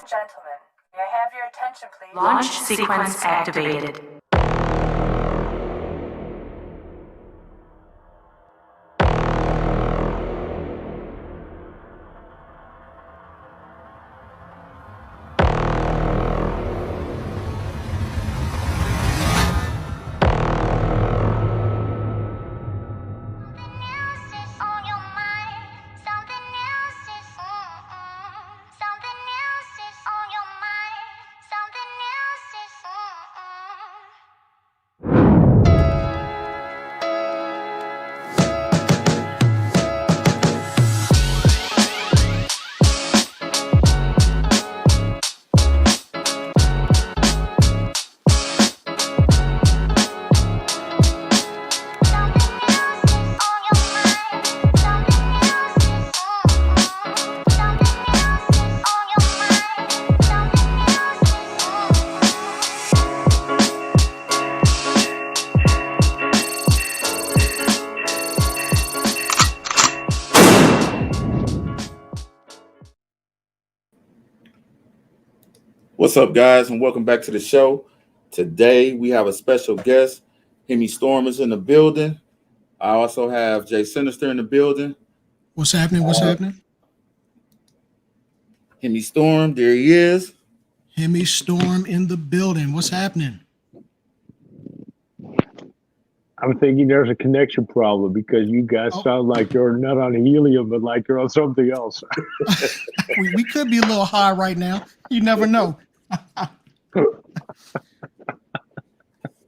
Gentlemen, may I have your attention, please? Launch sequence activated. What's up, guys, and welcome back to the show. Today we have a special guest. Hemistorm is in the building. I also have Jay Sinister in the building. What's happening? What's happening? Hemistorm, there he is. Hemistorm in the building. What's happening? I'm thinking there's a connection problem because you guys sound like you're not on helium, but like you're on something else. we could be a little high right now. You never know.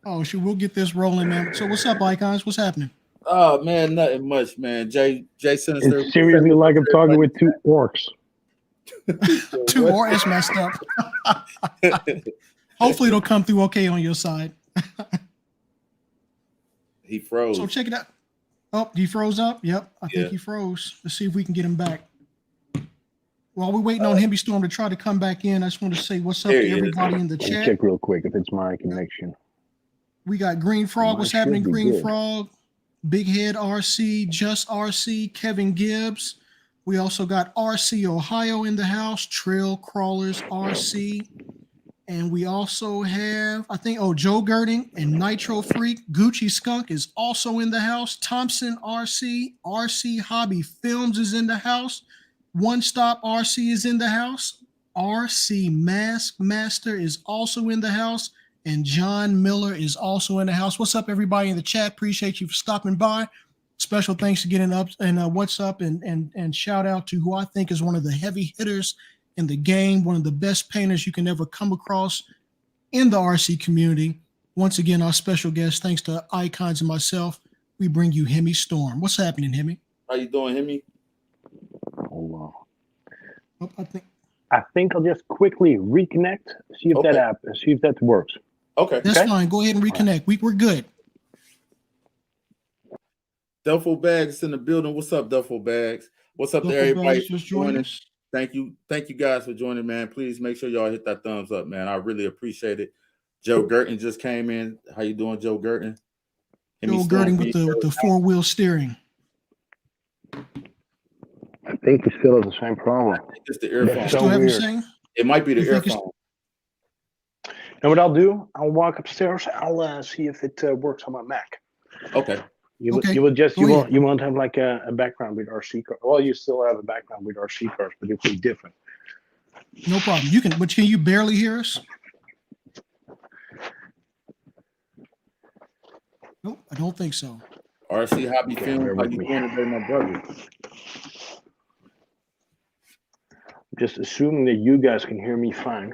Oh, shoot, we'll get this rolling, man. So what's up, Icons? What's happening? Oh, man, nothing much, man. Jay Sinister. It's seriously like I'm talking with two orcs. Two orcs, it's messed up. Hopefully it'll come through okay on your side. He froze. So check it out. Oh, he froze up? Yep, I think he froze. Let's see if we can get him back. While we're waiting on Hemistorm to try to come back in, I just want to say what's up to everybody in the chat. Check real quick if it's my connection. We got Green Frog. What's happening, Green Frog? Big Head RC, Just RC, Kevin Gibbs. We also got RC Ohio in the house, Trail Crawlers RC. And we also have, I think, Joe Girding and Nitro Freak. Gucci Skunk is also in the house. Thompson RC, RC Hobby Films is in the house. One Stop RC is in the house. RC Mask Master is also in the house. And John Miller is also in the house. What's up, everybody in the chat? Appreciate you for stopping by. Special thanks to getting up and what's up and shout out to who I think is one of the heavy hitters in the game, one of the best painters you can ever come across in the RC community. Once again, our special guest, thanks to Icons and myself, we bring you Hemistorm. What's happening, Hemi? How you doing, Hemi? Hold on. Oh, I think I'll just quickly reconnect, see if that works. Okay. That's fine. Go ahead and reconnect. We're good. Duffel Bags in the building. What's up, Duffel Bags? What's up to everybody just joining us? Thank you guys for joining, man. Please make sure y'all hit that thumbs up, man. I really appreciate it. Joe Girton just came in. How you doing, Joe Girton? Joe Girton with the 4-wheel steering. I think we still have the same problem. I think it's the earphone. Still have the same? It might be the earphone. And what I'll do, I'll walk upstairs. I'll see if it works on my Mac. Okay. You won't have like a background with RC cars. Well, you still have a background with RC cars, but it'll be different. No problem. But can you barely hear us? Nope, I don't think so. RC Hobby Film. How you doing today, my brother? Just assuming that you guys can hear me fine.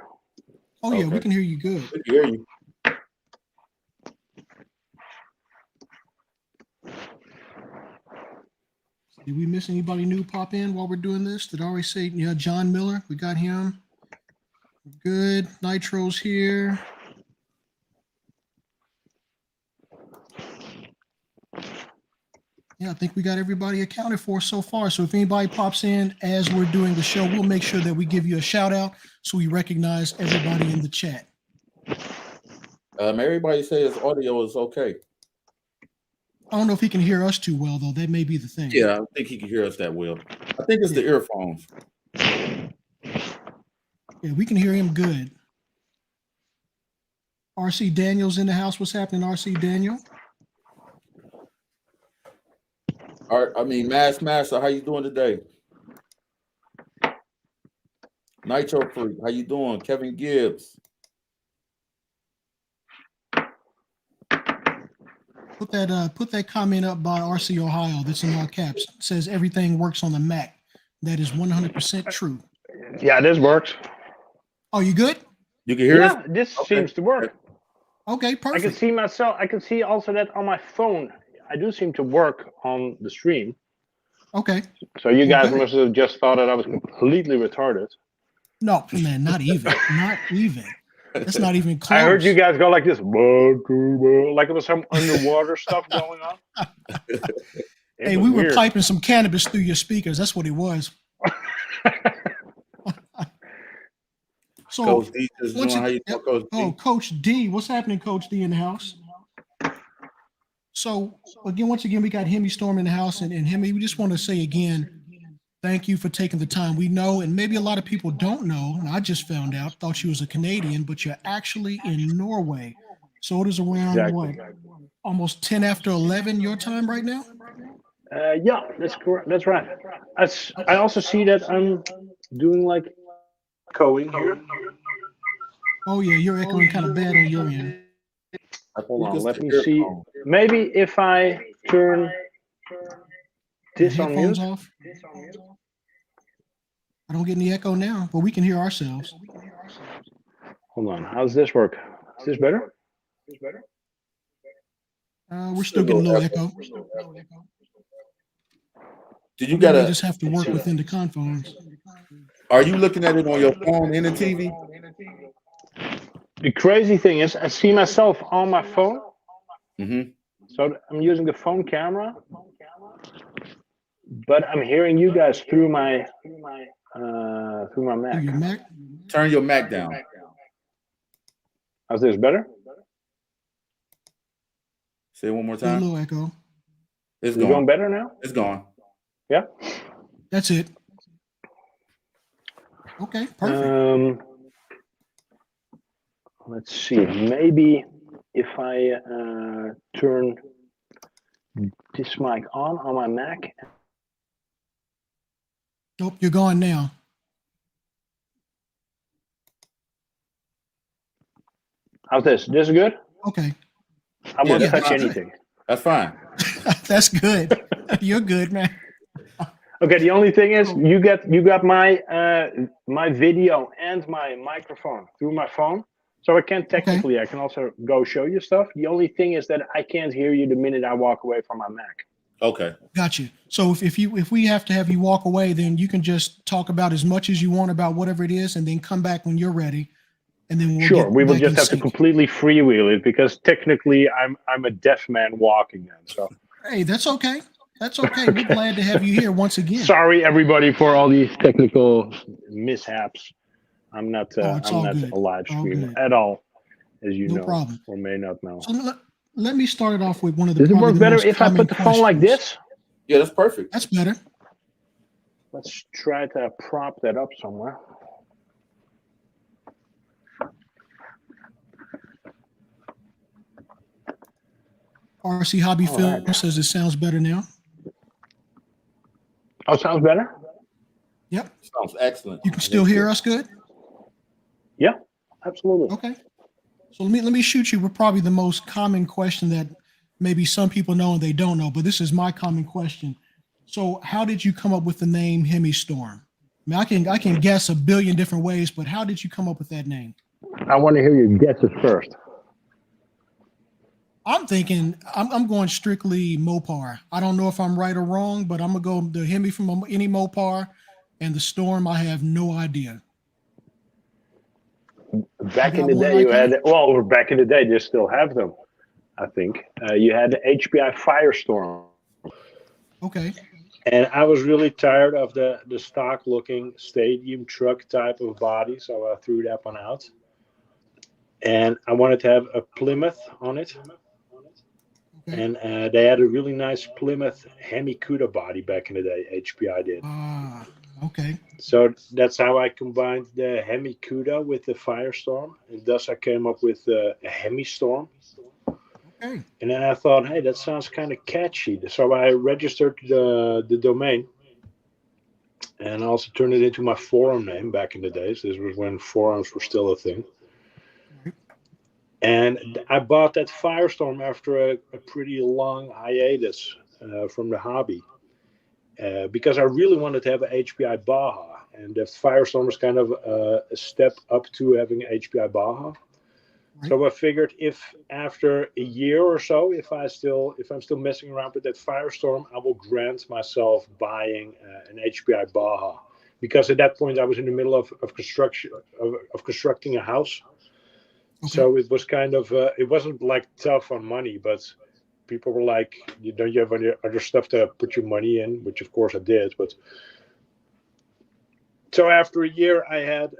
Oh yeah, we can hear you good. We can hear you. Did we miss anybody new pop in while we're doing this? Did I already say, John Miller? We got him. Good. Nitro's here. Yeah, I think we got everybody accounted for so far. So if anybody pops in as we're doing the show, we'll make sure that we give you a shout out so we recognize everybody in the chat. Everybody says audio is okay. I don't know if he can hear us too well, though. That may be the thing. Yeah, I think he can hear us that well. I think it's the earphones. Yeah, we can hear him good. RC Daniel's in the house. What's happening, RC Daniel? All right, I mean, Master, how you doing today? Nitro Freak, how you doing? Kevin Gibbs. Put that comment up by RC Ohio. That's in all caps. It says everything works on the Mac. That is 100% true. Yeah, this works. Oh, you good? You can hear us? Yeah, this seems to work. Okay, perfect. I can see myself. I can see also that on my phone. I do seem to work on the stream. Okay. So you guys Okay. must have just thought that I was completely retarded. No, man, not even. Not even. That's not even close. I heard you guys go like this, like it was some underwater stuff going on. Hey, we were piping some cannabis through your speakers. That's what it was. So, Coach D is doing. How you doing, Coach D? Oh, Coach D, what's happening, Coach D in the house? So once again, we got Hemistorm in the house, and Hemi, we just want to say again, thank you for taking the time. We know, and maybe a lot of people don't know, and I just found out, thought you was a Canadian, but you're actually in Norway. So it is around almost 10 after 11 your time right now? Yeah, that's correct. That's right. I also see that I'm doing like echoing here. Oh yeah, you're echoing kind of bad on your end. Hold on, let me see. Maybe if I turn this on mute. Off. I don't get any echo now, but we can hear ourselves. Hold on, how's this work? Is this better? We're still getting a little echo. Did you gotta just have to work within the confines? Are you looking at it on your phone in the TV? The crazy thing is, I see myself on my phone. Mm-hmm. So I'm using the phone camera, but I'm hearing you guys through my Mac. Through your Mac? Turn your Mac down. How's this better? Say it one more Still a time. little echo. It's going better now? It's gone. Yeah. That's it. Okay, perfect. Let's see. Maybe if I turn this mic on my Mac. Nope, you're gone now. How's this? This is good? Okay. I won't touch anything. That's fine. That's good. You're good, man. Okay, the only thing is you got my my video and my microphone through my phone. So I can technically, I can also go show you stuff. The only thing is that I can't hear you the minute I walk away from my Mac. Okay. Got you. So if we have to have you walk away, then you can just talk about as much as you want about whatever it is, and then come back when you're ready. And then we will just have to completely freewheel it because technically I'm a deaf man walking then. So hey, that's okay. That's okay. We're glad to have you here once again. Sorry everybody for all these technical mishaps. I'm not a live streamer at all, as you know problem. or may not know. So let me start it off with one of the. Does it work better if I put the phone like this? Yeah, that's perfect. That's better. Let's try to prop that up somewhere. RC Hobby Film says it sounds better now. Oh, sounds better? Yep. Sounds excellent. You can still hear us good? Yeah, absolutely. Okay. So let me shoot you with probably the most common question that maybe some people know and they don't know, but this is my common question. So how did you come up with the name Hemistorm? I mean, I can guess a billion different ways, but how did you come up with that name? I want to hear your guesses first. I'm thinking I'm going strictly Mopar. I don't know if I'm right or wrong, but I'm gonna go the Hemi from any Mopar, and the Storm. I have no idea. Back in the day, you had back in the day, they still have them. I think you had the HPI Firestorm. Okay. And I was really tired of the stock looking stadium truck type of body, so I threw that one out. And I wanted to have a Plymouth on it. And they had a really nice Plymouth Hemi Cuda body back in the day. HPI did. Okay. So that's how I combined the Hemi-CUDA with the Firestorm, and thus I came up with a Hemistorm. Okay. And then I thought, hey, that sounds kind of catchy. So I registered the domain, and I also turned it into my forum name back in the days. This was when forums were still a thing. Right. And I bought that Firestorm after a pretty long hiatus from the hobby. Because I really wanted to have a HPI Baja, and the Firestorm was kind of a step up to having a HPI Baja. Right. So I figured if after a year or so, if I'm still messing around with that Firestorm, I will grant myself buying an HPI Baja, because at that point I was in the middle of constructing a house. Okay. So it was kind of it wasn't like tough on money, but people were like, don't you have any other stuff to put your money in? Which of course I did. But so after a year, I had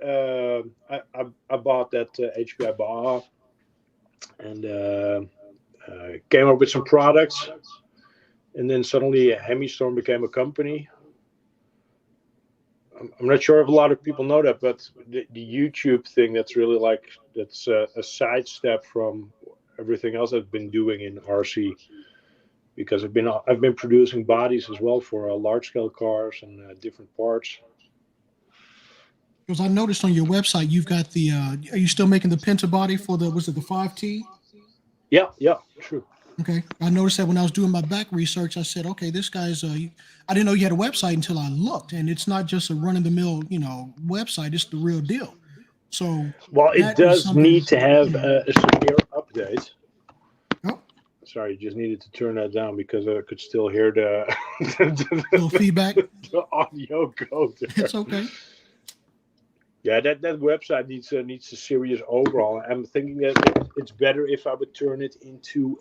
I bought that HPI Baja, and came up with some products, and then suddenly Hemistorm became a company. I'm not sure if a lot of people know that, but the YouTube thing, that's really like, that's a sidestep from everything else I've been doing in RC. Because I've been producing bodies as well for large scale cars and different parts. Because I noticed on your website you've got the. Are you still making the Penta body for the? Was it the 5T? Yeah, true. Okay. I noticed that when I was doing my back research, I said, okay, this guy's. I didn't know you had a website until I looked, and it's not just a run of the mill, website. It's the real deal. So. Well, it does need to have a severe update. Oh. Sorry, just needed to turn that down because I could still hear the little feedback. The audio go there. It's okay. Yeah, that website needs a serious overhaul. I'm thinking that it's better if I would turn it into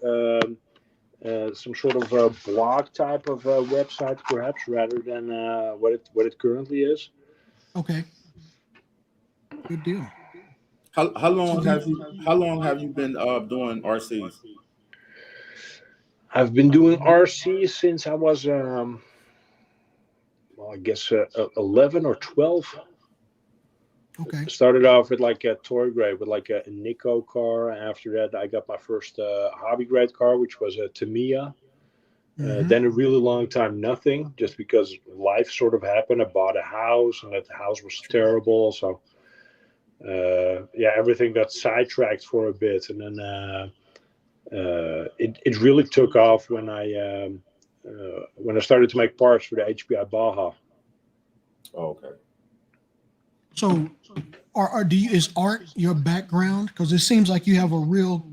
some sort of a blog type of website, perhaps, rather than what it currently is. Okay. Good deal. How long have you been doing RCs? I've been doing RC since I was, I guess 11 or 12. Okay. I started off with like a toy grade with like a Nico car. After that, I got my first hobby grade car, which was a Tamiya. Then a really long time nothing, just because life sort of happened. I bought a house, and that house was terrible. So everything got sidetracked for a bit, and then it really took off when I started to make parts for the HPI Baja. Oh, okay. So, is art your background? Because it seems like you have a real,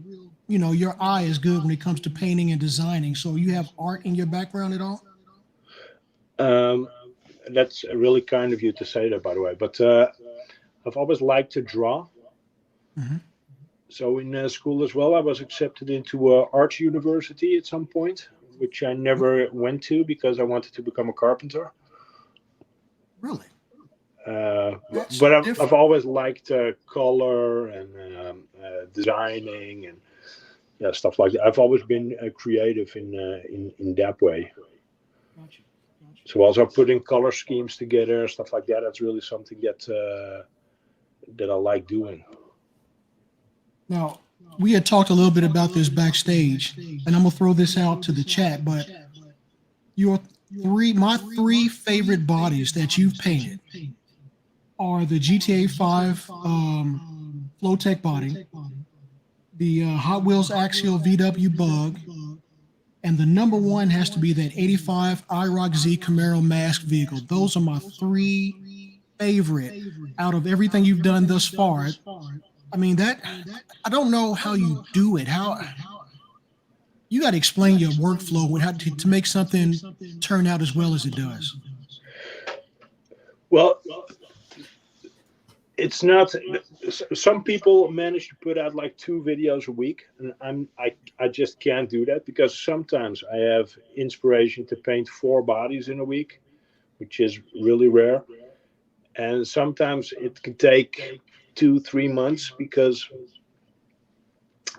your eye is good when it comes to painting and designing. So you have art in your background at all? That's really kind of you to say that, by the way. But I've always liked to draw. Mm-hmm. So in school as well, I was accepted into arts university at some point, which I never went to because I wanted to become a carpenter. Really? But I've always liked color and designing and stuff like that. I've always been creative in that way. Gotcha. So also putting color schemes together, stuff like that. That's really something that I like doing. Now, we had talked a little bit about this backstage, and I'm gonna throw this out to the chat. But my three favorite bodies that you've painted are the GTA 5 Flowtech body, the Hot Wheels Axial VW Bug, and the number one has to be that 85 IROC Z Camaro masked vehicle. Those are my three favorite out of everything you've done thus far. I mean, I don't know how you do it. How you got to explain your workflow with how to make something turn out as well as it does. Well, it's not. Some people manage to put out like 2 videos a week, and I just can't do that because sometimes I have inspiration to paint 4 bodies in a week, which is really rare, and sometimes it can take 2-3 months because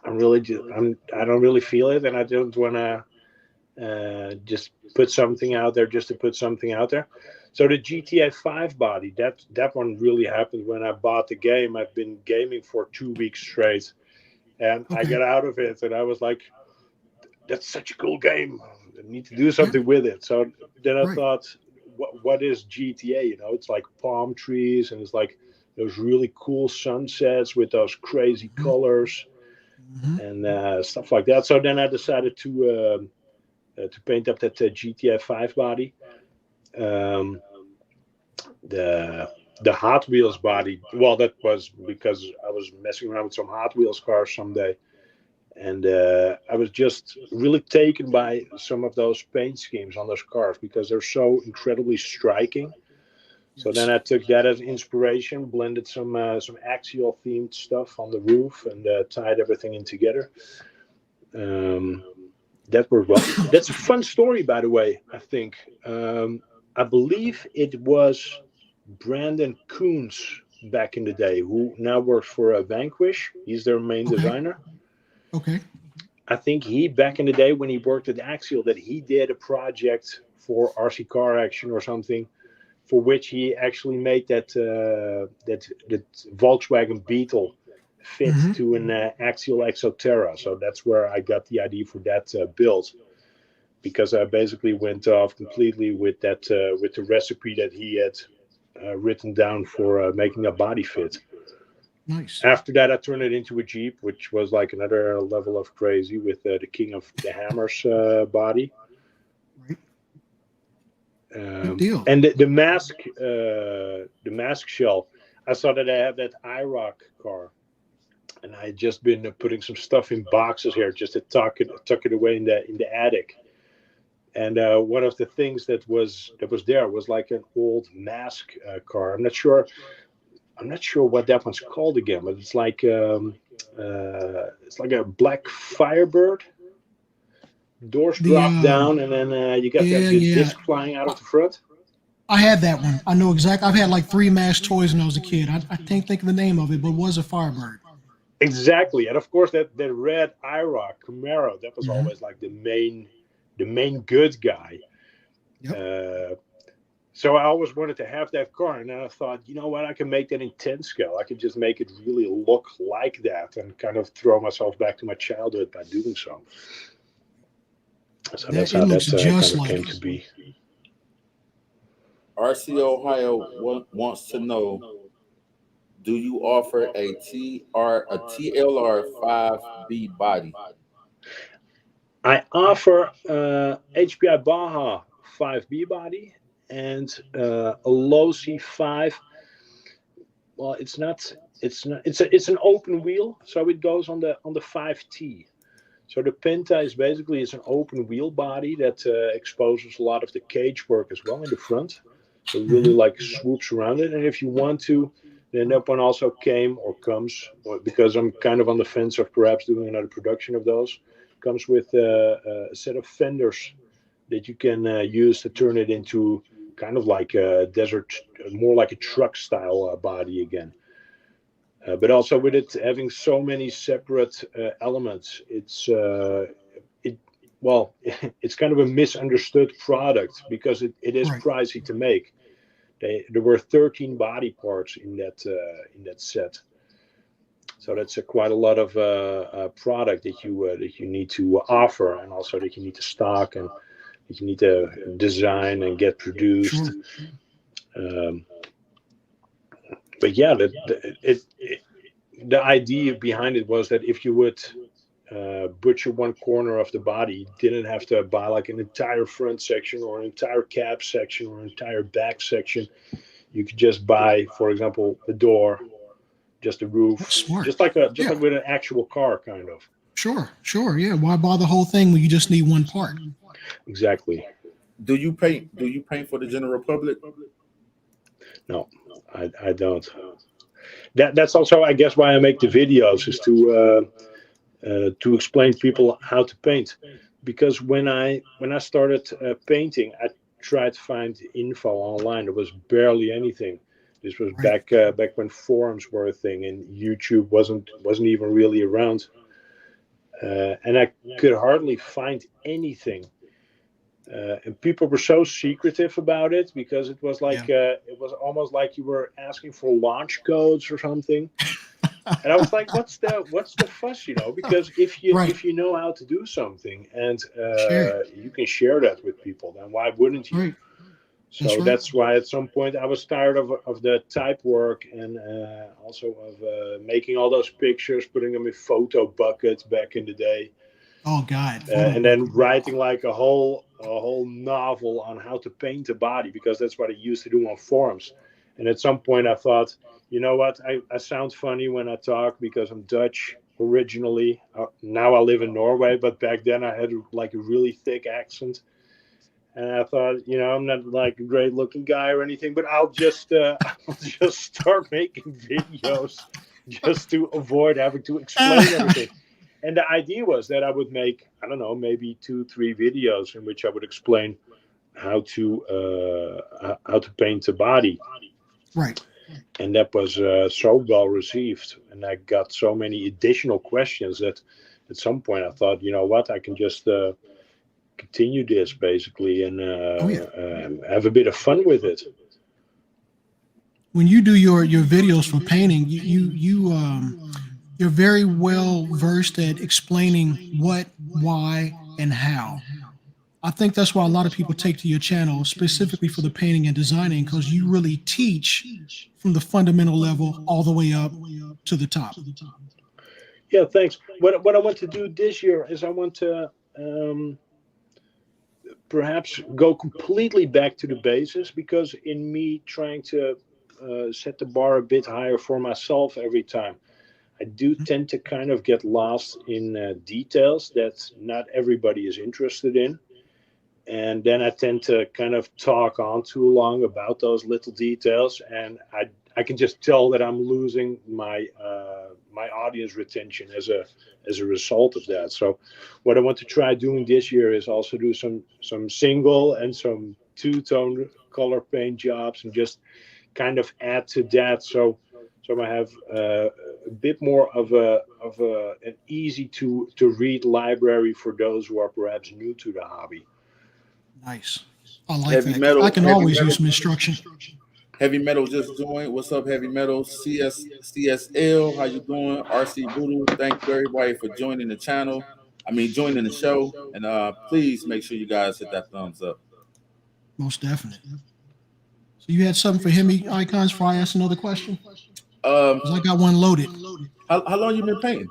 I don't really feel it, and I don't want to just put something out there just to put something out there. So the GTA 5 body, that one really happened when I bought the game. I've been gaming for 2 weeks straight, and I Okay. got out of it, and I was like, "That's such a cool game. I need to do something with it." So then I Right. thought, "What is GTA? You know, it's like palm trees, and it's like those really cool sunsets with those crazy colors Hmm. and stuff like that." So then I decided to paint up that GTA 5 body. Um, the Hot Wheels body. Well, that was because I was messing around with some Hot Wheels cars someday, and I was just really taken by some of those paint schemes on those cars because they're so incredibly striking. So then Yes. I took that as inspiration, blended some axial themed stuff on the roof, and tied everything in together. Um, that worked well. That's a fun story, by the way. I think I believe it was Brandon Coons back in the day, who now works for Vanquish. He's their main Okay. designer. Okay. I think he back in the day when he worked at Axial, that he did a project for RC Car Action or something, for which he actually made that Volkswagen Beetle fit Hmm. to an Axial Exoterra. So that's where I got the idea for that build, because I basically went off completely with that with the recipe that he had written down for making a body fit. Nice. After that, I turned it into a Jeep, which was like another level of crazy with the King of the Hammers body. Right. Good deal. And the mask shell. I saw that I have that IROC car, and I had just been putting some stuff in boxes here just to tuck it away in the attic. And one of the things that was there was like an old mask car. I'm not sure what that one's called again, but it's like a black Firebird. Doors The drop down, and then you got Yeah, the yeah. disc flying out of the front. I had that one. I know exactly. I've had like 3 mass toys when I was a kid. I can't think of the name of it, but it was a Firebird. Exactly, and of course that red IROC Camaro, that was Hmm. always like the main good guy. Yep. Uh, so I always wanted to have that car, and then I thought, you know what, I can make that in 10 scale. I can just make it really look like that, and kind of throw myself back to my childhood by doing so. So that's It how looks that kind just of like came it. to be. RC Ohio wants to know: do you offer a TLR 5B body? I offer HPI Baja 5B body and a low C5. Well, it's not. It's an open wheel, so it goes on the 5T. So the Penta is basically an open wheel body that exposes a lot of the cage work as well in the front. So really Hmm. like swoops around it. And if you want to, then that one also comes, because I'm kind of on the fence of perhaps doing another production of those. Comes with a set of fenders that you can use to turn it into kind of like a desert, more like a truck style body again. But also with it having so many separate elements, it well, it's kind of a misunderstood product because it is Right. pricey to make. There were 13 body parts in that set, so that's quite a lot of product that you need to offer, and also that you need to stock, and that you need to design and get produced. Sure. Um, but yeah, the idea behind it was that if you would butcher one corner of the body, you didn't have to buy like an entire front section or an entire cab section or an entire back section. You could just buy, for example, the door, just the That's roof, smart. just Yeah. like with an actual car, kind of. Sure. Sure. Yeah. Why buy the whole thing when you just need one part? Exactly. Do you paint? Do you paint for the general public? No, I don't. That's also, I guess, why I make the videos, is to explain people how to paint. Because when I started painting, I tried to find info online. There was barely anything. This was Right. back when forums were a thing, and YouTube wasn't even really around. And I could hardly find anything. and people were so secretive about it because it was like it was almost like you were asking for launch codes or something. And I was like, "What's the fuss?" Because if you know how to do something and you can share that with people, then why wouldn't you? Right. So that's why at some point I was tired of the type work and also of making all those pictures, putting them in photo buckets back in the day. Oh God. And then writing like a whole novel on how to paint a body, because that's what I used to do on forums. And at some point I thought, you know what, I sound funny when I talk because I'm Dutch originally. Now I live in Norway, but back then I had like a really thick accent. And I thought, I'm not like a great looking guy or anything, but I'll just start making videos just to avoid having to explain everything. And the idea was that I would make, I don't know, maybe 2-3 videos in which I would explain how to paint a body. Right. And that was so well received. And I got so many additional questions that at some point I thought, you know what, I can just continue this basically and have a bit of fun with it. When you do your videos for painting, you're very well versed at explaining what, why, and how. I think that's why a lot of people take to your channel specifically for the painting and designing, because you really teach from the fundamental level all the way up to the top. Yeah, thanks. What I want to do this year is I want to perhaps go completely back to the basis, because in me trying to set the bar a bit higher for myself every time, I do tend to kind of get lost in details that not everybody is interested in. And then I tend to kind of talk on too long about those little details. And I can just tell that I'm losing my audience retention as a result of that. So what I want to try doing this year is also do some single and some two-tone color paint jobs and just kind of add to that. So I have a bit more of an easy to read library for those who are perhaps new to the hobby. Nice. I like Heavy that. Metal, I can Heavy always Metal. use some instruction. Heavy Metal just joined. What's up, Heavy Metal? CSL, how you doing? RC Voodoo, thank you everybody for joining the channel. Joining the show. And please make sure you guys hit that thumbs up. Most definitely. So you had something for Hemi Icons before I ask another question? 'Cause I got one loaded. How long you been painting?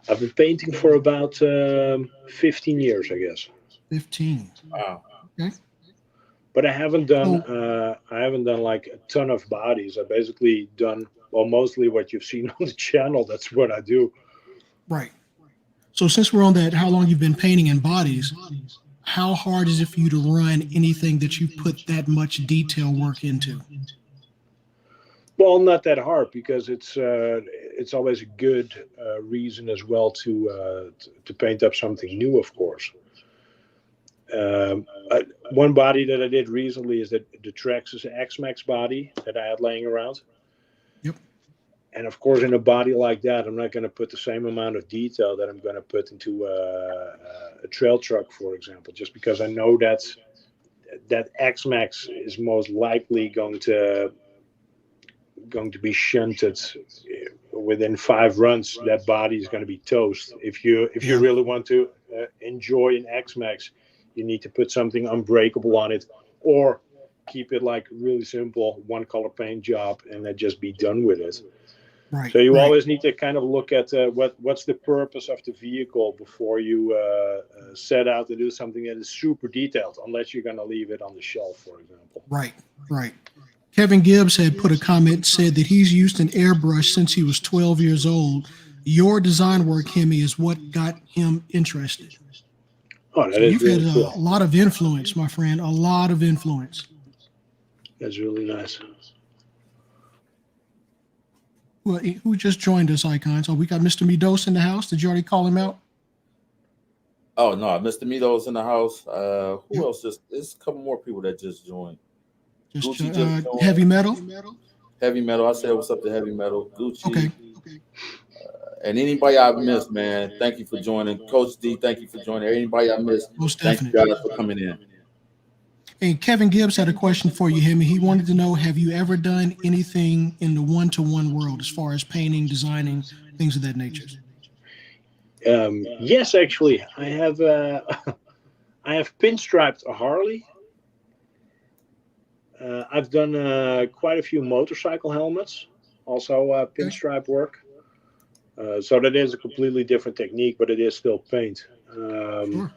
I've been painting for about 15 years, I guess. 15. Wow. Okay. But I haven't done like a ton of bodies. I've basically done mostly what you've seen on the channel. That's what I do. Right. So since we're on that, how long you've been painting in bodies, how hard is it for you to run anything that you put that much detail work into? Well, not that hard, because it's always a good reason as well to paint up something new, of course. One body that I did recently is the Traxxas X-Max body that I had laying around. Yep. And of course, in a body like that, I'm not going to put the same amount of detail that I'm going to put into a trail truck, for example, just because I know that X-Max is most likely going to be shunted within 5 runs. That body is going to be toast. If you really want to enjoy an X-Max, you need to put something unbreakable on it, or keep it like really simple, one color paint job, and then just be done with it. Right. So you always need to kind of look at what's the purpose of the vehicle before you set out to do something that is super detailed, unless you're going to leave it on the shelf, for example. Right. Kevin Gibbs had put a comment, said that he's used an airbrush since he was 12 years old. Your design work, Hemi, is what got him interested. Oh, that So is you've really had cool. a lot of influence, my friend, a lot of influence. That's really nice. Well, who just joined us, Icons? Oh, we got Mr. Midos in the house. Did you already call him out? Oh no, Mr. Mito's in the house. Who else? There's a couple more people that just joined. Just joined. Heavy Metal. Heavy Metal. I said what's up to Heavy Metal. Gucci. Okay. And anybody I missed, man, thank you for joining. Coach D, thank you for joining. Anybody I missed, Most thank you definitely. guys for coming in. Hey, Kevin Gibbs had a question for you, Hemi. He wanted to know, have you ever done anything in the one-to-one world as far as painting, designing, things of that nature? Yes, actually, I have I have pinstriped a Harley. I've done quite a few motorcycle helmets, also pinstripe work. So that is a completely different technique, but it is still paint. Sure.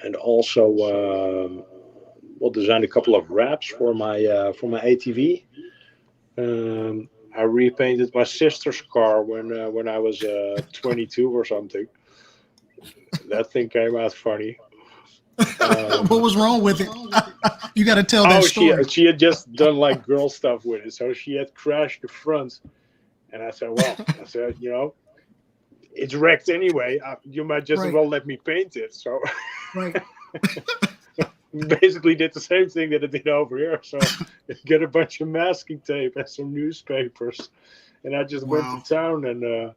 And also, well, designed a couple of wraps for my ATV. I repainted my sister's car when I was 22 or something. That thing came out funny. What was wrong with it? You got to tell that story. She had just done like girl stuff with it, so she had crashed the front. And I said, you know, it's wrecked anyway. You might just as well let me paint it. So Right. basically did the same thing that I did over here. So get a bunch of masking tape and some newspapers, and I just went to town and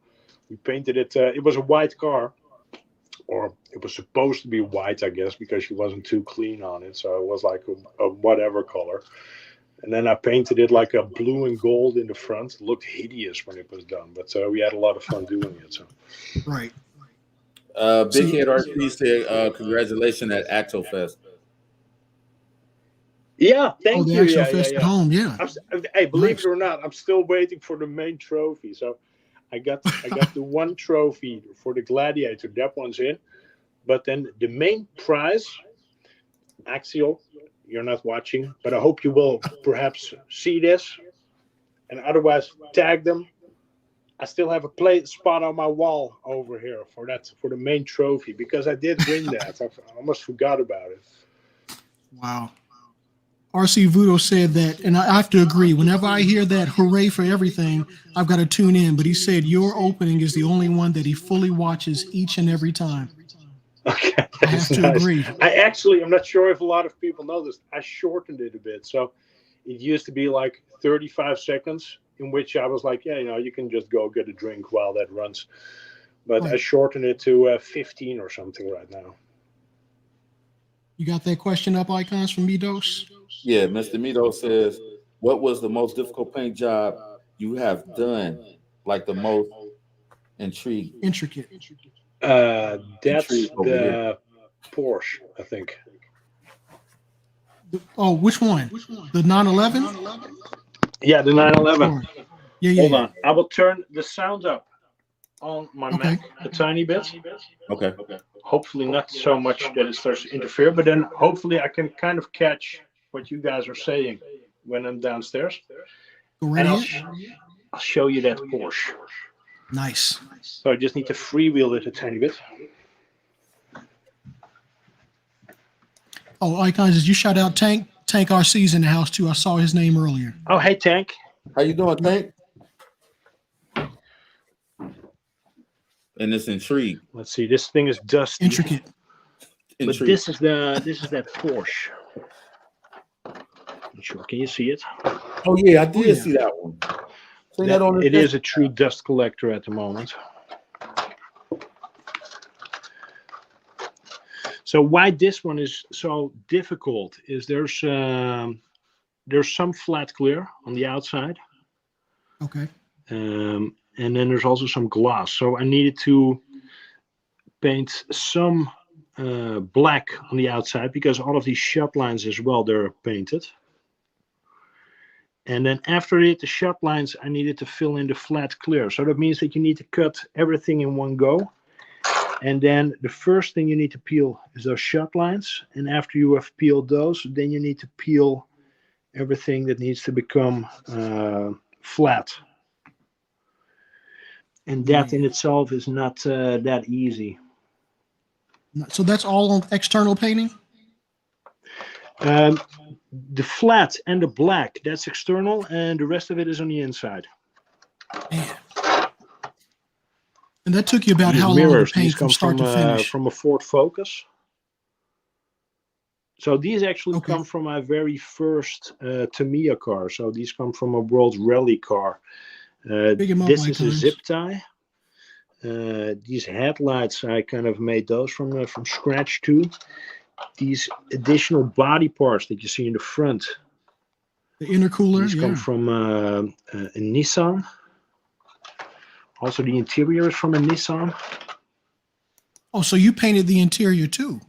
we painted it. It was a white car, or it was supposed to be white, I guess, because she wasn't too clean on it. So it was like a whatever color. And then I painted it like a blue and gold in the front. It looked hideous when it was done, but we had a lot of fun doing it. So Right. Big Head RP said, congratulations at ActoFest. Yeah, thank you. Yeah. At home, yeah. Hey, believe it or not, I'm still waiting for the main trophy. So I got the one trophy for the Gladiator. That one's in. But then the main prize, Axial, you're not watching, but I hope you will perhaps see this. And otherwise, tag them. I still have a spot on my wall over here for the main trophy, because I did win that. I almost forgot about it. Wow. RC Voodoo said that, and I have to agree. Whenever I hear that hooray for everything, I've got to tune in. But he said your opening is the only one that he fully watches each and every time. Okay, I have to agree. I'm not sure if a lot of people know this. I shortened it a bit. So it used to be like 35 seconds, in which I was like, yeah, you can just go get a drink while that runs. But I shortened it to 15 or something right now. You got that question up, Icons, from Midos? Yeah, Mr. Midos says, what was the most difficult paint job you have done? Like the most intriguing? Intricate. That's the Porsche, I think. Which one? The 911? Yeah, the 911. Yeah. Hold on. I will turn the sound up on my Mac a tiny bit. Okay. Hopefully not so much that it starts to interfere, but then hopefully I can kind of catch what you guys are saying when I'm downstairs. And I'll show you that Porsche. Nice. So I just need to freewheel it a tiny bit. Oh, Icons, did you shout out Tank? Tank RC's in the house too. I saw his name earlier. Oh, hey, Tank. How you doing, Tank? And it's intrigue. Let's see. This thing is dusty. Intricate. But this is that Porsche. Sure. Can you see it? Oh yeah, I did see that one. It is a true dust collector at the moment. So why this one is so difficult is there's some flat clear on the outside. Okay. And then there's also some glass. So I needed to paint some black on the outside, because all of these shot lines as well, they're painted. And then after it, the shot lines, I needed to fill in the flat clear. So that means that you need to cut everything in one go. And then the first thing you need to peel is those shot lines. And after you have peeled those, then you need to peel everything that needs to become flat. And that in itself is not that easy. So that's all on external painting? The flat and the black, that's external, and the rest of it is on the inside. Man. And that took you about how long to paint from start to finish? From a Ford Focus. So these actually come from my very first Tamiya car. So these come from a World Rally car. This is a zip tie. These headlights, I kind of made those from scratch too. These additional body parts that you see in the front, The intercooler, these come from a Nissan. Also, the interior is from a Nissan. Oh, so you painted the interior too?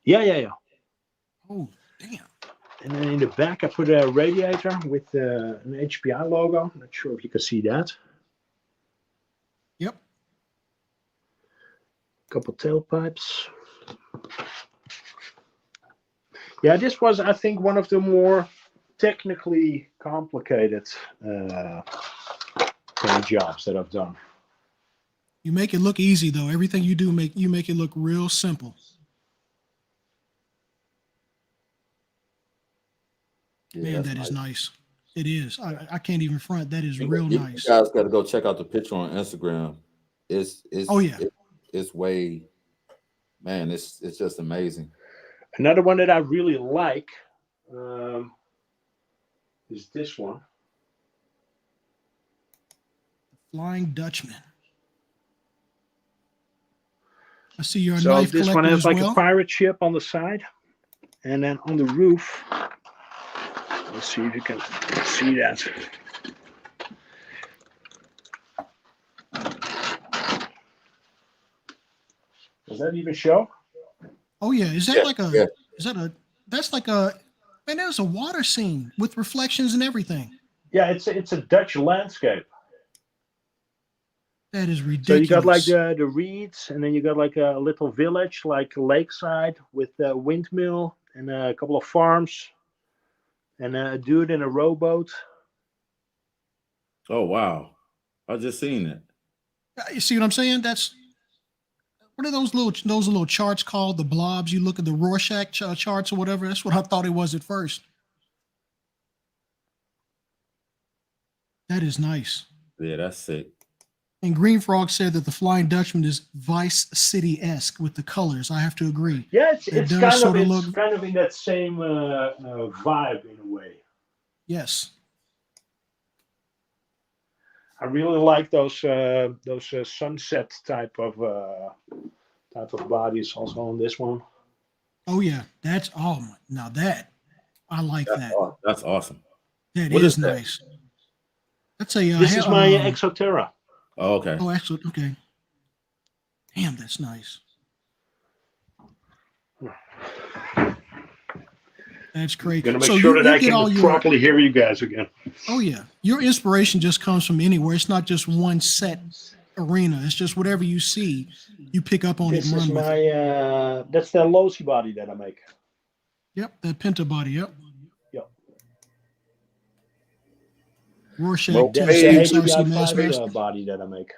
Yeah. Oh, damn. And then in the back, I put a radiator with an HPI logo. Not sure if you can see that. Yep. Couple tailpipes. Yeah, this was, I think, one of the more technically complicated paint jobs that I've done. You make it look easy though. Everything you do make it look real simple. Yeah, Man, that's that is nice. It is. I can't even front. That is real You nice. guys got to go check out the picture on Instagram. It's Oh, yeah. it's way, man. It's just amazing. Another one that I really like is this one. Flying Dutchman. I see you're a So knife this one collector has as like well. a pirate ship on the side, and then on the roof. Let's see if you can see that. Does that even show? Oh yeah. Is that Yeah, like a? yeah. Is that a? That's like a. Man, there's a water scene with reflections and everything. Yeah, it's a Dutch landscape. That is ridiculous. So you got like the reeds, and then you got like a little village, like lakeside, with a windmill and a couple of farms, and a dude in a rowboat. Oh wow, I just seen it. You see what I'm saying? That's what are those little charts called? The blobs. You look at the Rorschach charts or whatever. That's what I thought it was at first. That is nice. Yeah, that's sick. And Green Frog said that the Flying Dutchman is Vice City-esque with the colors. I have to agree. Yeah, it's does kind sort of of look- kind of in that same vibe in a way. Yes. I really like those sunset type of bodies also on this one. Oh yeah. That's now that I like that. That's awesome. That What is is that? nice. That's a This is my Exoterra. Oh, okay. Oh, excellent. Okay. Damn, that's nice. That's great. Gonna make So sure you that I get all can your- properly hear you guys again. Oh yeah, your inspiration just comes from anywhere. It's not just one set arena. It's just whatever you see, you pick up on it This and is run with it. my that's the Losi body that I make. Yep, that Penta body. Yep. Yep. Rorschach Well, test hey, tubes, RC HDI mass 5 body that I make.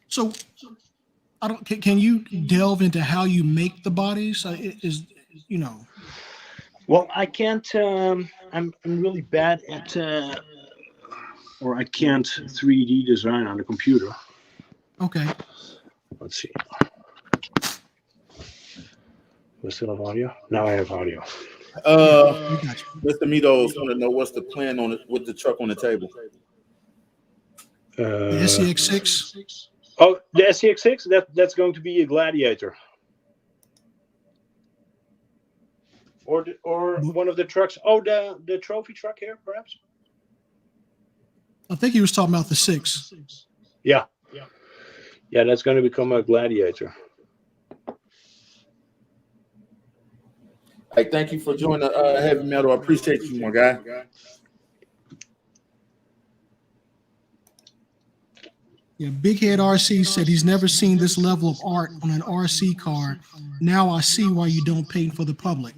So, I don't. Can you delve into how you make the bodies? Well, I can't. I'm really bad at, or I can't 3D design on the computer. Okay. Let's see. Do I still have audio? Now I have audio. We got you. Mr. Mitos want to know what's the plan on it with the truck on the table. The SCX6. Oh, the SCX6. That's going to be a Gladiator. Or one of the trucks. Oh, the trophy truck here, perhaps. I think he was talking about the 6. Yeah. That's going to become a Gladiator. Hey, thank you for joining Heavy Metal. I appreciate you, my guy. Yeah, Big Head RC said he's never seen this level of art on an RC car. Now I see why you don't paint for the public.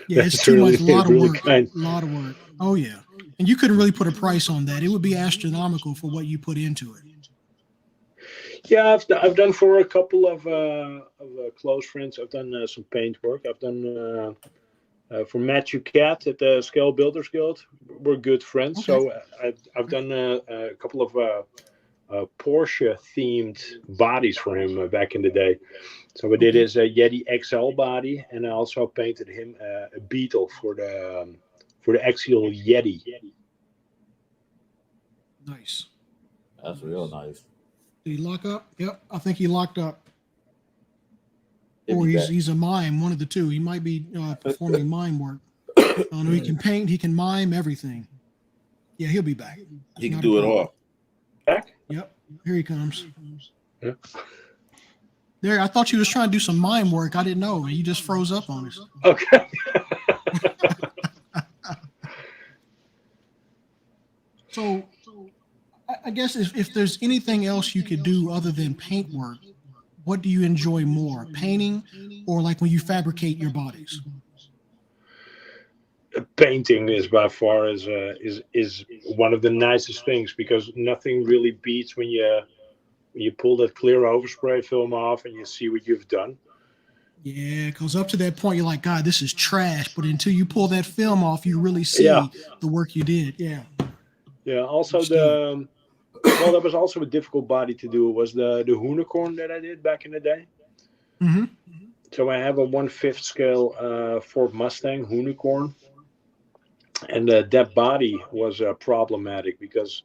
Yeah, it's That's too really- much, a lot of really work. kind. A lot of work. Oh yeah. And you couldn't really put a price on that. It would be astronomical for what you put into it. Yeah, I've done for a couple of close friends. I've done some paint work. I've done for Matthew Cat at the Scale Builders Guild. We're good friends, Okay. so I've done a couple of Porsche themed bodies for him back in the day. So I did his Yeti XL body, and I also painted him a Beetle for the Axial Yeti. Nice. That's real nice. Did he lock up? Yep, I think he locked up. He'll Or be he's a mime, one of the two. He might be performing mime work. I don't know. He can paint. He can mime everything. Yeah, he'll be back. He can Not a do it problem. all. Back? Yep, here he comes. Yeah. There, I thought you was trying to do some mime work. I didn't know. You just froze up on us. Okay. So I guess if there's anything else you could do other than paint work, what do you enjoy more, painting or like when you fabricate your bodies? Painting is by far is one of the nicest things, because nothing really beats when you pull that clear overspray film off and you see what you've done. Yeah, because up to that point, you're like, God, this is trash. But until you pull that film off, you really see Yeah. the work you did. Yeah. Yeah. Also, that was also a difficult body to do. Was the unicorn that I did back in the day. Mm-hmm. So I have a 1/5 scale Ford Mustang unicorn, and that body was problematic because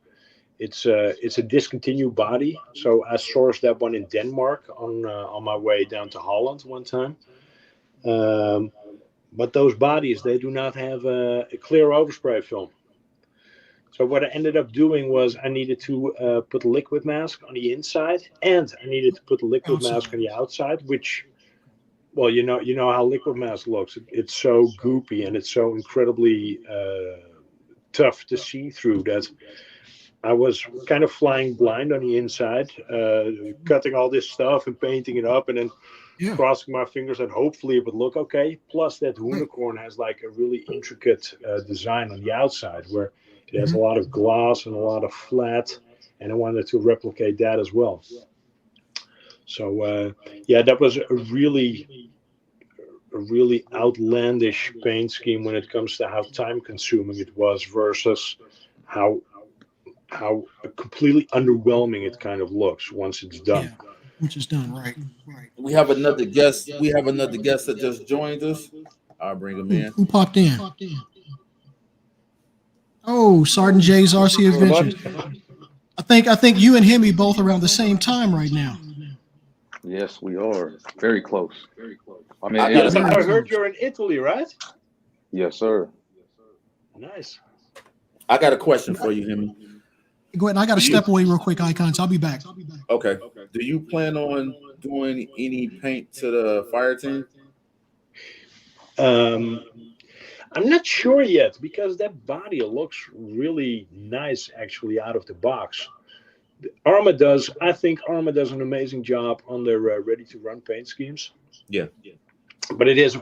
it's a discontinued body. So I sourced that one in Denmark on my way down to Holland one time. But those bodies, they do not have a clear overspray film. So what I ended up doing was I needed to put a liquid mask on the inside, and I needed to put a liquid mask on the outside, which, well, you know how liquid mask looks. It's so goopy and it's so incredibly tough to see through that I was kind of flying blind on the inside, cutting all this stuff and painting it up, and then crossing my fingers that hopefully it would look okay. Plus, that unicorn has like a really intricate design on the outside where it has a lot of gloss and a lot of flat, and I wanted to replicate that as well. So, that was a really outlandish paint scheme when it comes to how time consuming it was versus how completely underwhelming it kind of looks once it's done. Yeah, once it's done, right. We have another guest. We have another guest that just joined us. I'll bring him in. Who popped in? Oh, Sergeant J's RC Adventures. I think you and Hemi both around the same time right now. Yes, we are very close. I mean, I heard you're in Italy, right? Yes, sir. Nice. I got a question for you, Hemi. Go ahead. I got to step away real quick, Icons. I'll be back. Okay. Do you plan on doing any paint to the fire team? I'm not sure yet, because that body looks really nice actually out of the box. I think Arma does an amazing job on their ready-to-run paint schemes. Yeah. But it is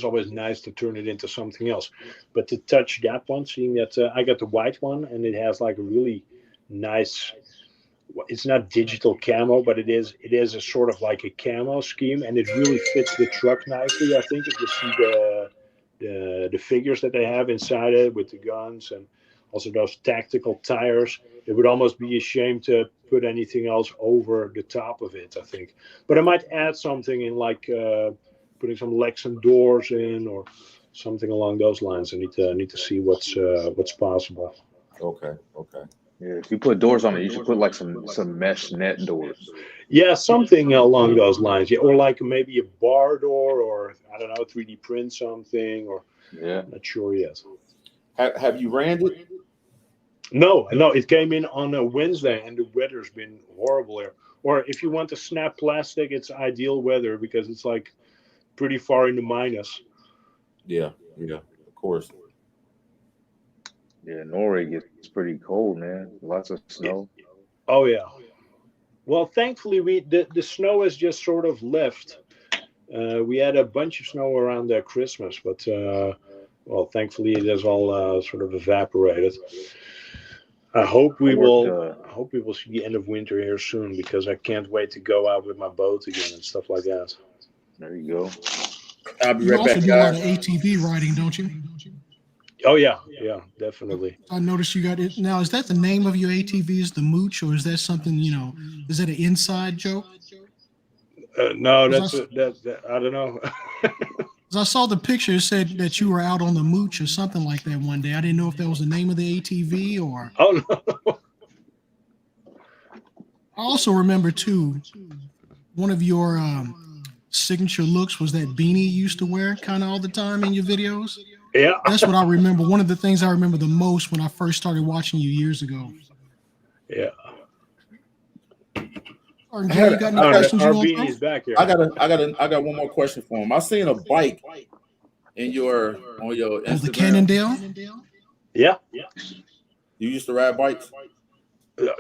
always nice to turn it into something else. But to touch that one, seeing that I got the white one, and it has like a really nice, it's not digital camo, but it is a sort of like a camo scheme, and it really fits the truck nicely. I think if you see the figures that they have inside it with the guns and also those tactical tires, it would almost be a shame to put anything else over the top of it, I think. But I might add something in, like putting some Lexan doors in or something along those lines. I need to see what's possible. Okay. Yeah, if you put doors on it, you should put like some mesh net doors. Yeah, something along those lines. Yeah, or like maybe a bar door, or I don't know, 3D print something, or not sure yet. Have you ran it? No, it came in on a Wednesday, and the weather's been horrible here. Or if you want to snap plastic, it's ideal weather because it's like pretty far in the minus. Yeah, of course. Yeah, Norway gets pretty cold, man. Lots of snow. Oh yeah. Well, thankfully the snow has just sort of left. We had a bunch of snow around Christmas, but thankfully it has all sort of evaporated. I hope we will see the end of winter here soon, because I can't wait to go out with my boat again and stuff like that. There you go. I'll be You right also back, do a lot guys. of ATV riding, don't you? Oh yeah, definitely. I noticed you got it. Now, is that the name of your ATV, is the Mooch, or is that something, is that an inside joke? No, that I don't know. I saw the picture. It said that you were out on the Mooch or something like that one day. I didn't know if that was the name of the ATV or. Oh no. I also remember too, one of your signature looks was that beanie you used to wear kind of all the time in your videos. Yeah. That's what I remember. One of the things I remember the most when I first started watching you years ago. Yeah. All right, Jay, you got any questions you want to beanie's back here. I got one more question for him. I seen a bike on your Instagram. Oh, the Cannondale? Yeah. You used to ride bikes?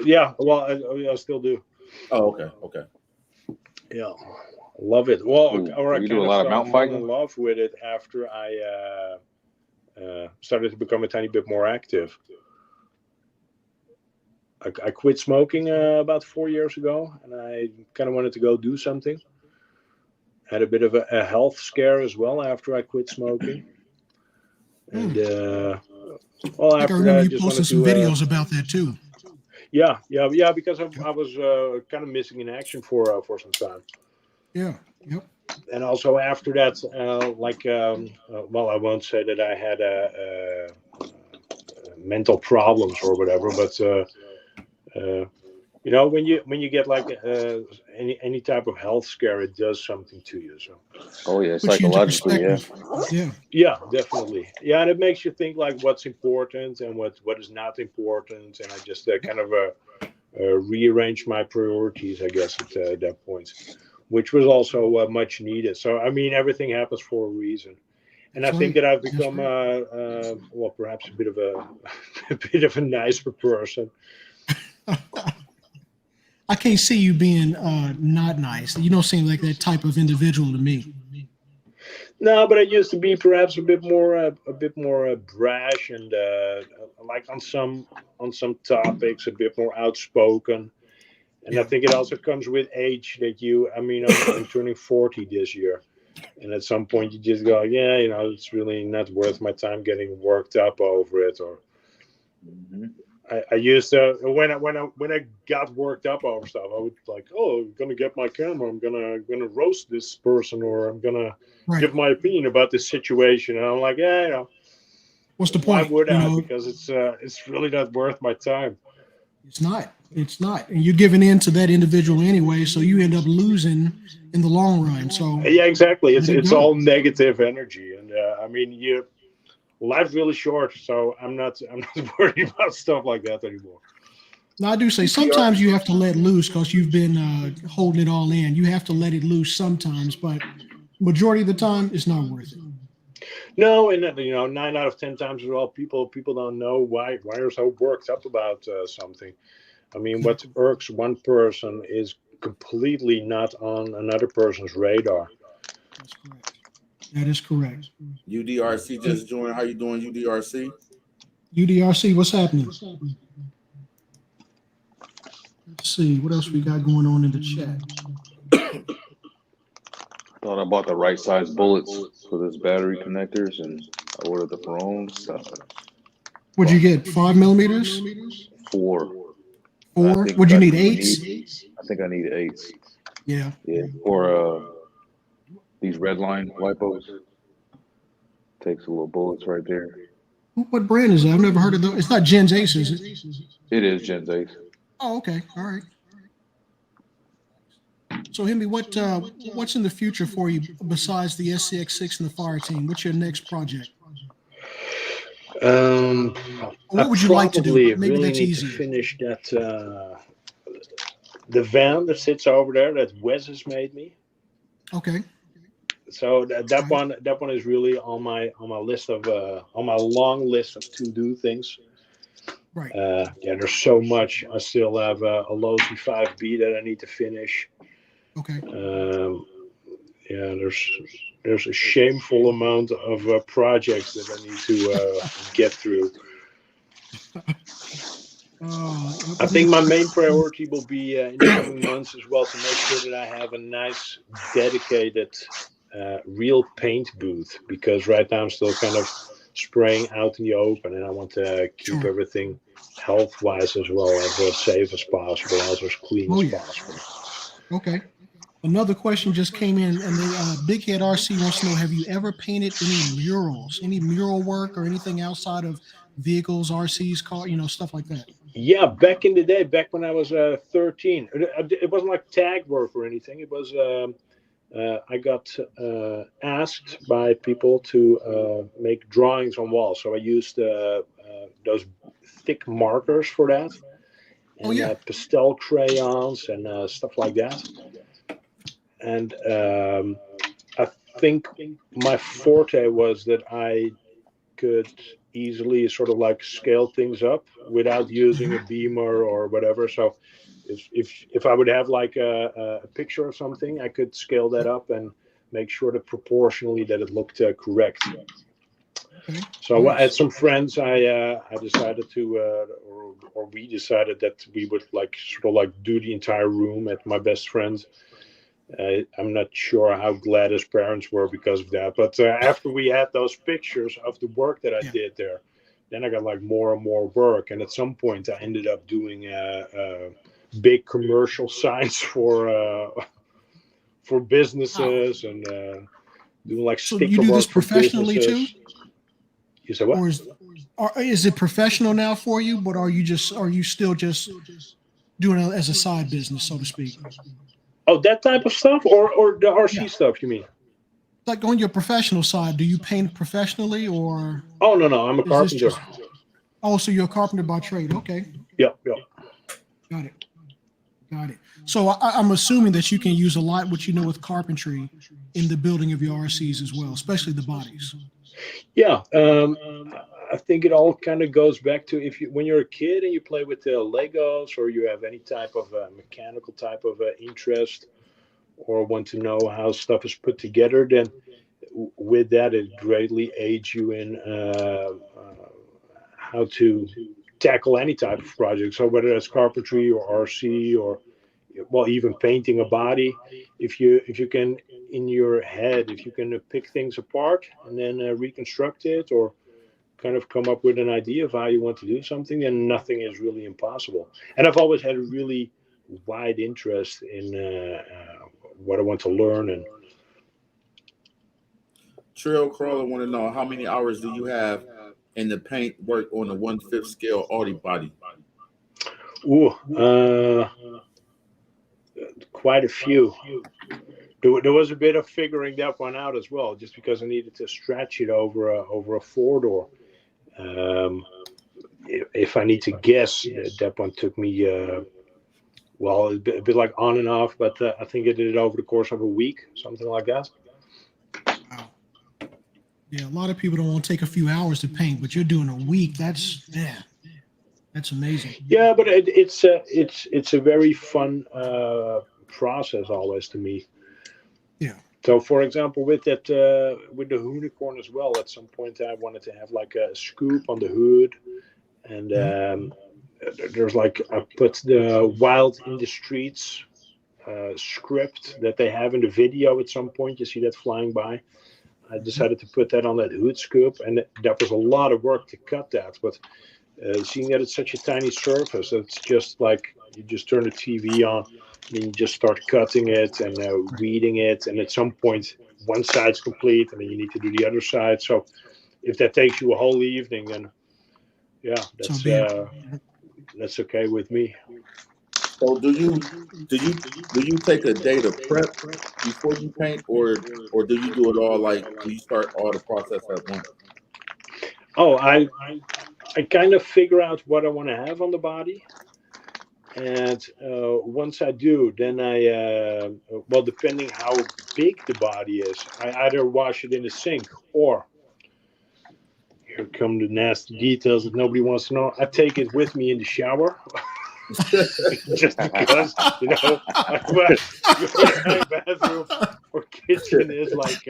Yeah. Well, I still do. Oh, okay. Yeah. Love it. Well, Ooh, or I you kind do a of lot of fell mountain biking? in love with it after I started to become a tiny bit more active. I quit smoking about 4 years ago, and I kind of wanted to go do something. Had a bit of a health scare as well after I quit smoking. And well, I think I after remember that, I you just posted wanted some to. videos about that too. Yeah, because I was kind of missing in action for some time. Yeah. Yep. And also after that, well, I won't say that I had mental problems or whatever, but you know, when you get like any type of health scare, it does something to you. So. Oh yeah, Puts you into psychologically, yeah. perspective. Yeah. Yeah, definitely. Yeah, and it makes you think like what's important and what is not important, and I just kind of rearrange my priorities, I guess, at that point, which was also much needed. So I mean, everything happens for a reason, and That's I think right. that I've That's become right. well, perhaps a bit of a nicer person. I can't see you being not nice. You don't seem like that type of individual to me. No, but I used to be perhaps a bit more brash and like on some topics a bit more outspoken. And I Yeah. think it also comes with age that I mean, I'm turning 40 this year. And at some point you just go, yeah, you know, it's really not worth my time getting worked up over it. Or I used to, when I got worked up over stuff, I would like, oh, I'm going to get my camera. I'm going to roast this person, or I'm going to give my opinion about this situation. And I'm like, yeah, you know, what's the why point? would You I? know, Because it's really not worth my time. it's not. It's not. And you're giving in to that individual anyway, so you end up losing in the long run. So Yeah, exactly. let it It's go. all negative energy, and I mean, life's really short, so I'm not worried about stuff like that anymore. Now, I do say sometimes you have to let loose because you've been holding it all in. You have to let it loose sometimes, but majority of the time, it's not worth it. No, and you know, 9 out of 10 times as well, people don't know why you're so worked up about something. I mean, what irks one person is completely not on another person's radar. That's correct. That is correct. UDRC just joined. How you doing, UDRC? UDRC, what's happening? Let's see what else we got going on in the chat. Thought I bought the right size bullets for this battery connectors, and I ordered the wrong stuff. What'd you get? 5 millimeters? 4. 4? Would you need 8s? I think I need 8s. Yeah. Yeah, for these red line lipos. Takes a little bullets right there. What brand is that? I've never heard of those. It's not Gen's Ace, is it? It is Gen's Ace. Oh, okay. All right. So, Hemi, what's in the future for you besides the SCX6 and the fire team? What's your next project? What would you like to do? Maybe really that's need easier. to finish that the van that sits over there that Wes has made me. Okay. So that one is really on my list of on my long list of to-do things. Right. Yeah, there's so much. I still have a Losi 5B that I need to finish. Okay. Yeah, there's a shameful amount of projects that I need to get through. I think my main priority will be in the coming months as well to make sure that I have a nice dedicated real paint booth, because right now I'm still kind of spraying out in the open, and I want to keep everything health-wise as well as safe as possible, also as clean as possible. Okay. Another question just came in, and the Big Head RC wants to know: have you ever painted any murals, any mural work, or anything outside of vehicles, RCs, car, stuff like that? Yeah, back in the day, back when I was 13, it wasn't like tag work or anything. It was I got asked by people to make drawings on walls, so I used those thick markers for that, Oh and yeah. pastel crayons and stuff like that. And I think my forte was that I could easily sort of like scale things up without using a beamer or whatever. So if I would have like a picture of something, I could scale that up and make sure that proportionally that it looked correct. Okay. So I had Nice. some friends. I decided to, or we decided that we would like sort of like do the entire room at my best friend. I'm not sure how glad his parents were because of that. But after we had those pictures of the work that I Yeah. did there, then I got like more and more work. And at some point, I ended up doing big commercial signs for Wow. businesses and doing like So you sticker do work this for professionally too, businesses. You said what? or is it professional now for you? But are you still just doing it as a side business, so to speak? Oh, that type of stuff, or the RC Yeah. stuff? You mean? Like on your professional side, do you paint professionally, or Oh no, I'm a is this carpenter. just? Oh, so you're a carpenter by trade. Okay, Yep. got it. Got it. So I'm assuming that you can use a lot what you know with carpentry in the building of your RCs as well, especially the bodies. Yeah, I think it all kind of goes back to if you when you're a kid and you play with the Legos or you have any type of mechanical type of interest or want to know how stuff is put together, then with that it greatly aids you in how to tackle any type of project. So whether it's carpentry or RC or well even painting a body, if you can in your head if you can pick things apart and then reconstruct it or kind of come up with an idea of how you want to do something, then nothing is really impossible. And I've always had a really wide interest in what I want to learn. And Trail Crawler want to know how many hours do you have in the paint work on the 1/5 scale Audi body? Quite a few. There was a bit of figuring that one out as well, just because I needed to stretch it over a four door. If I need to guess, that one took me well, a bit like on and off, but I think I did it over the course of a week, something like that. Wow. Yeah, a lot of people don't want to take a few hours to paint, but you're doing a week. That's amazing. Yeah, but it's a very fun process always to me. Yeah. So, for example, with that with the unicorn as well, at some point I wanted to have like a scoop on the hood, and there's like I put the Wild in the Streets script that they have in the video. At some point, you see that flying by. I decided to put that on that hood scoop, and that was a lot of work to cut that. But seeing that it's such a tiny surface, it's just like you just turn the TV on, and then you just start cutting it and weeding it, and at some point one side's complete, and then you need to do the other side. So if that takes you a whole evening, then yeah, that's okay with me. So do you take a day to prep before you paint, or do you do it all like do you start all the process at once? Oh, I kind of figure out what I want to have on the body, and once I do, then I well, depending how big the body is, I either wash it in the sink or here come the nasty details that nobody wants to know. I take it with me in the shower. Just because my bathroom or kitchen is like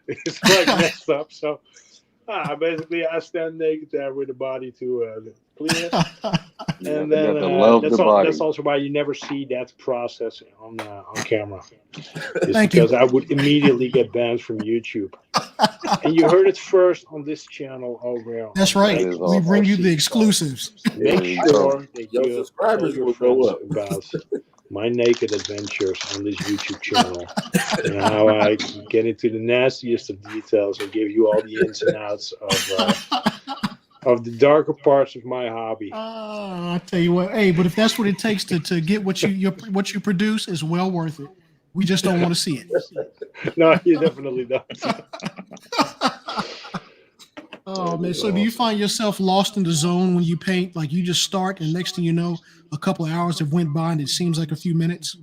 it's like messed up. So basically, I stand naked there with the body to clean it, and then that's also why you never see that process on camera. It's because I would immediately get banned from YouTube. And you heard it first on this channel over here. That's right. We bring you the exclusives. Make sure that your subscribers will go up about my naked adventures on this YouTube channel and how I get into the nastiest of details and give you all the ins and outs of the darker parts of my hobby. I tell you what, hey, but if that's what it takes to get what you produce, is well worth it. We just don't want to see it. No, you definitely don't. Oh man, so do you find yourself lost in the zone when you paint? Like you just start, and next thing you know, a couple of hours have went by, and it seems like a few minutes.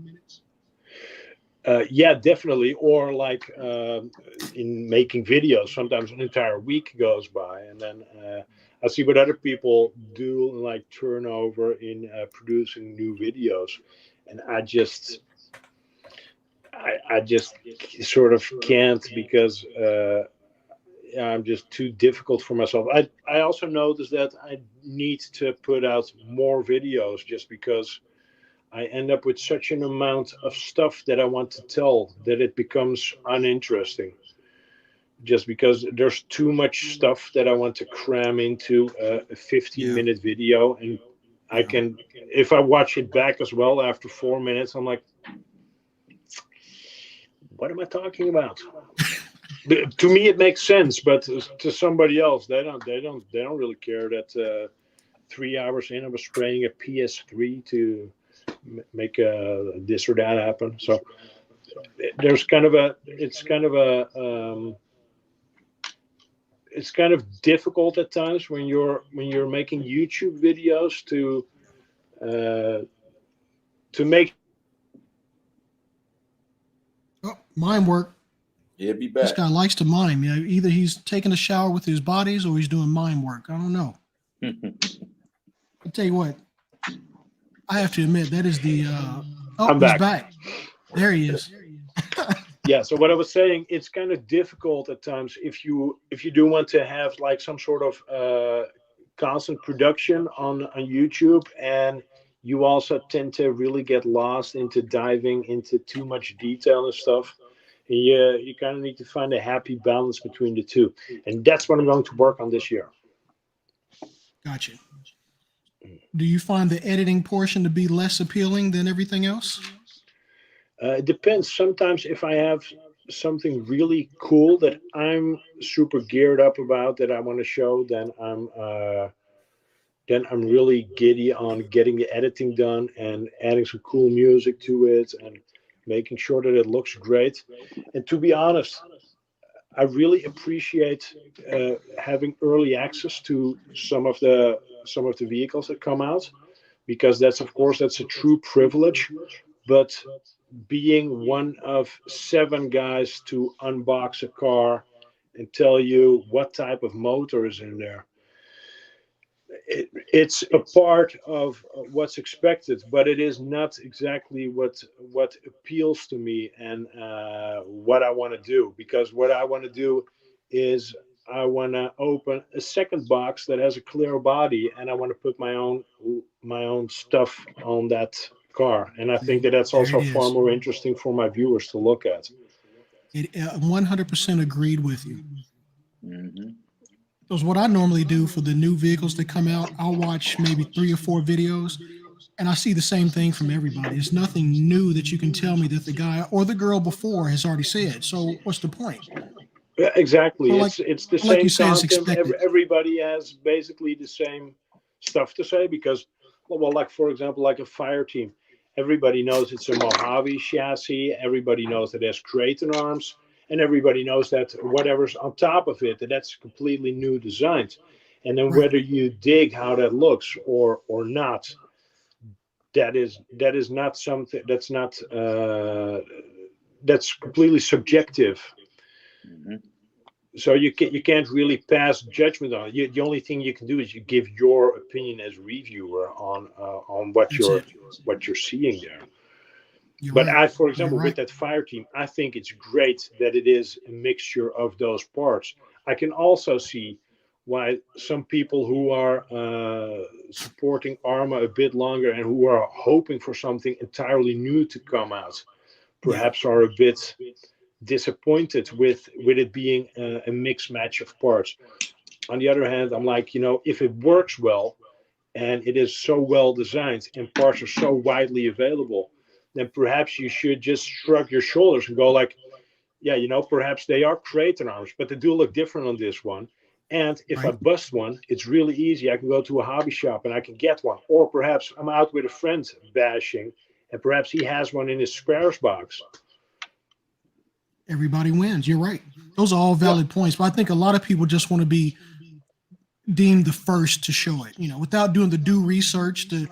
Yeah, definitely. Or like in making videos, sometimes an entire week goes by, and then I see what other people do, like turnover in producing new videos, and I just sort of can't because I'm just too difficult for myself. I also noticed that I need to put out more videos just because I end up with such an amount of stuff that I want to tell that it becomes uninteresting. Just because there's too much stuff that I want to cram into a 15-minute video, and I can, if I watch it back as well after 4 minutes, I'm like, what am I talking about? To me, it makes sense, but to somebody else, they don't really care that 3 hours in, I was spraying a PS3 to make this or that happen. So there's it's kind of difficult at times when you're making YouTube videos to make. Oh, mime work. He'll be This back. guy likes to mime. Yeah, either he's taking a shower with his bodies or he's doing mime work. I don't know. I'll tell you what. I have to admit that is the. I'm he's back. back. There he is. Yeah. So what I was saying, it's kind of difficult at times if you do want to have like some sort of constant production on YouTube, and you also tend to really get lost into diving into too much detail and stuff. You kind of need to find a happy balance between the two, and that's what I'm going to work on this year. Gotcha. Do you find the editing portion to be less appealing than everything else? It depends. Sometimes if I have something really cool that I'm super geared up about that I want to show, then I'm really giddy on getting the editing done and adding some cool music to it and making sure that it looks great. And to be honest, I really appreciate having early access to some of the vehicles that come out, because that's a true privilege. But being one of 7 guys to unbox a car and tell you what type of motor is in there, it's a part of what's expected, but it is not exactly what appeals to me and what I want to do. Because what I want to do is I want to open a second box that has a clear body, and I want to put my own stuff on that car. And I think that that's also far more interesting for my viewers to look at. It 100% agreed with you. Mm-hmm. Because what I normally do for the new vehicles that come out, I'll watch maybe 3 or 4 videos, and I see the same thing from everybody. It's nothing new that you can tell me that the guy or the girl before has already said. So what's the point? Yeah, exactly. Well, It's the like same you say, it's content. expected. Everybody has basically the same stuff to say, because, well, like for example, like a fire team, everybody knows it's a Mojave chassis. Everybody knows that it has Creighton arms, and everybody knows that whatever's on top of it, that's completely new designs. And then whether you dig how that looks or not, that is not something that's completely subjective. Mm-hmm. So you can't really pass judgment on it. The only thing you can do is you give your opinion as reviewer on what you're seeing there. But for example, with that fire team, I think it's great that it is a mixture of those parts. I can also see why some people who are supporting Arma a bit longer and who are hoping for something entirely new to come out, perhaps are a bit disappointed with it being a mixed match of parts. On the other hand, I'm like, if it works well and it is so well designed and parts are so widely available, then perhaps you should just shrug your shoulders and go like, yeah, perhaps they are Creighton arms, but they do look different on this one. And if I Right. bust one, it's really easy. I can go to a hobby shop and I can get one. Or perhaps I'm out with a friend bashing, and perhaps he has one in his spares box. Everybody wins. You're right. Those are all valid points, but I think a lot of people just want to be deemed the first to show it, without doing the due research to,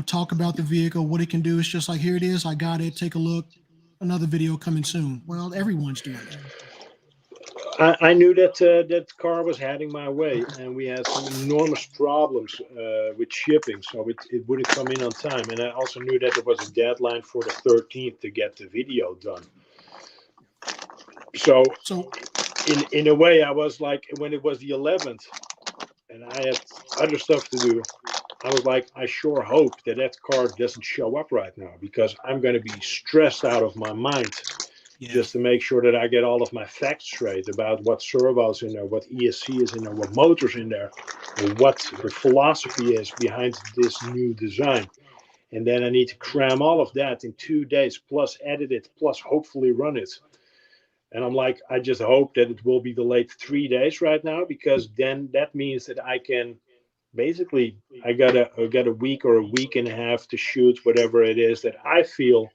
talk about the vehicle, what it can do. It's just like, here it is. I got it. Take a look. Another video coming soon. Well, everyone's doing it. I knew that that car was heading my way, and we had some enormous problems with shipping, so it wouldn't come in on time. And I also knew that there was a deadline for the 13th to get the video done. So in a way, I was like, when it was the 11th, and I had other stuff to do, I was like, I sure hope that that car doesn't show up right now, because I'm going to be stressed out of my mind. Just to make sure that I get all of my facts straight about what servos in there, what ESC is in there, what motors in there, and what the philosophy is behind this new design. And then I need to cram all of that in 2 days, plus edit it, plus hopefully run it. And I'm like, I just hope that it will be delayed 3 days right now, because then that means that I can basically, I got a week or a week and a half to shoot whatever it is that I feel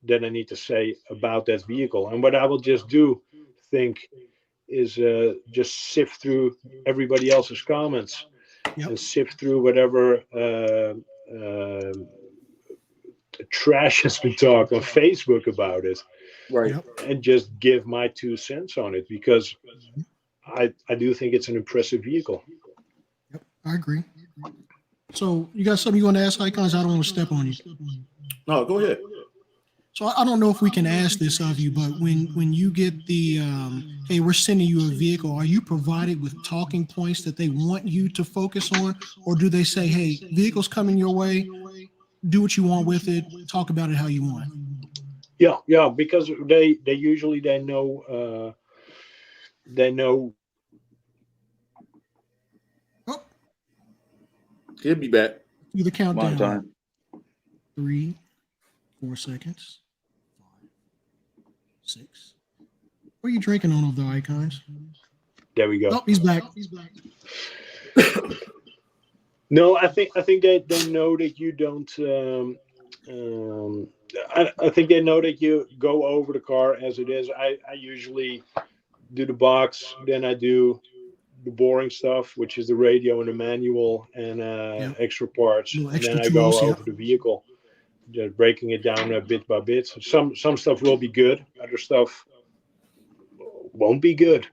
that I need to say about that vehicle. And what I will just think is just sift through everybody else's comments and sift through whatever trash has been talked on Facebook about it, Right. and just give my 2 cents on it, because I do think it's an impressive vehicle. Yep, I agree. So you got something you want to ask, Icons? I don't want to step on you. No, go ahead. So I don't know if we can ask this of you, but when you get the, hey, we're sending you a vehicle, are you provided with talking points that they want you to focus on? Or do they say, hey, vehicle's coming your way, do what you want with it, talk about it how you want? Yeah, because they usually they know. Oh, He'll be back. do the countdown. time. 3, 4 seconds. 5, 6. What are you drinking on of the Icons? There we go. Oh, he's back. No, I think they know that you don't. I think they know that you go over the car as it is. I usually do the box, then I do the boring stuff, which is the radio and the manual and extra parts, and then I go over the vehicle, just breaking it down bit by bit. Some stuff will be good, other stuff won't be good.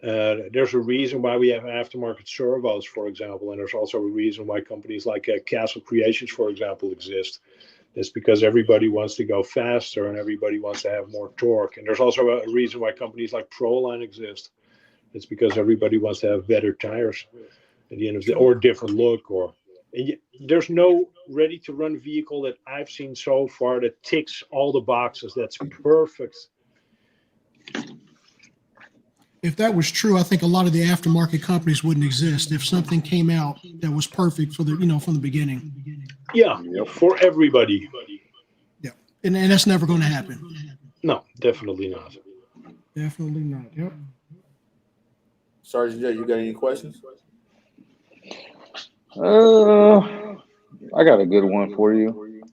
There's a reason why we have aftermarket servos, for example, and there's also a reason why companies like Castle Creations, for example, exist. It's because everybody wants to go faster and everybody wants to have more torque. And there's also a reason why companies like Proline exist. It's because everybody wants to have better tires at the end of the, or different look, there's no ready-to-run vehicle that I've seen so far that ticks all the boxes. That's perfect. If that was true, I think a lot of the aftermarket companies wouldn't exist if something came out that was perfect for the, from the beginning. Yeah, for everybody. Yeah, and that's never going to happen. No, definitely not. Definitely not. Yep. Sergeant J, you got any questions? I got a good one for you.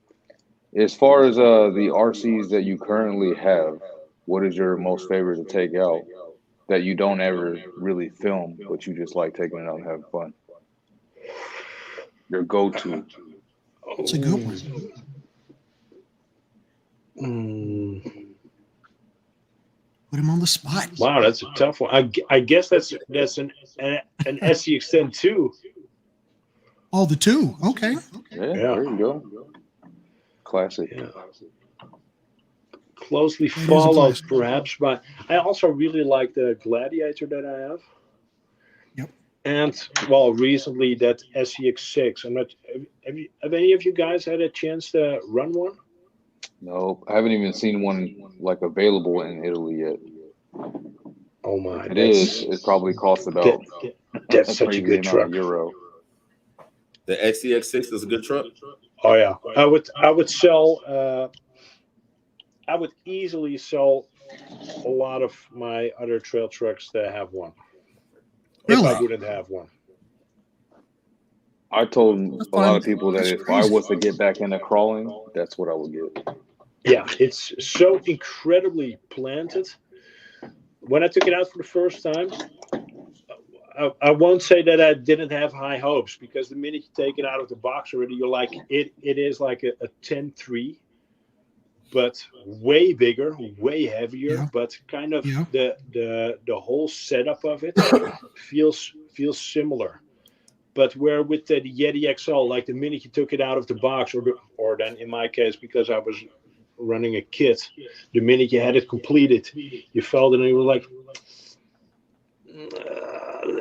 As far as the RCs that you currently have, what is your most favorite to take out that you don't ever really film, but you just like taking it out and having fun? Your go-to. It's a good one. Put him on the spot. Wow, that's a tough one. I guess that's an SCX10 too. Oh, the 2. Okay. Yeah, there you go. Classic. Yeah. Closely followed, perhaps, but I also really like the Gladiator that I have. Yep. And well, recently that SCX6. Have any of you guys had a chance to run one? No, I haven't even seen one like available in Italy yet. Oh my! It is. It probably costs about that's such a good truck. Euro. The XCX6 is a good truck. Oh yeah, I would sell. I would easily sell a lot of my other trail trucks that have one. if Really? I wouldn't have one. I told That's a lot of fine. people that That's if I crazy. was to get back into crawling, that's what I would get. Yeah, it's so incredibly planted. When I took it out for the first time, I won't say that I didn't have high hopes, because the minute you take it out of the box already, you're like, it is like a 10-3, but way bigger, way heavier, Yeah. but kind of Yeah. the whole setup of it feels similar. But where with the Yeti XL, like the minute you took it out of the box, or then in my case, because I was running a kit, the minute you had it completed, you felt it and you were like,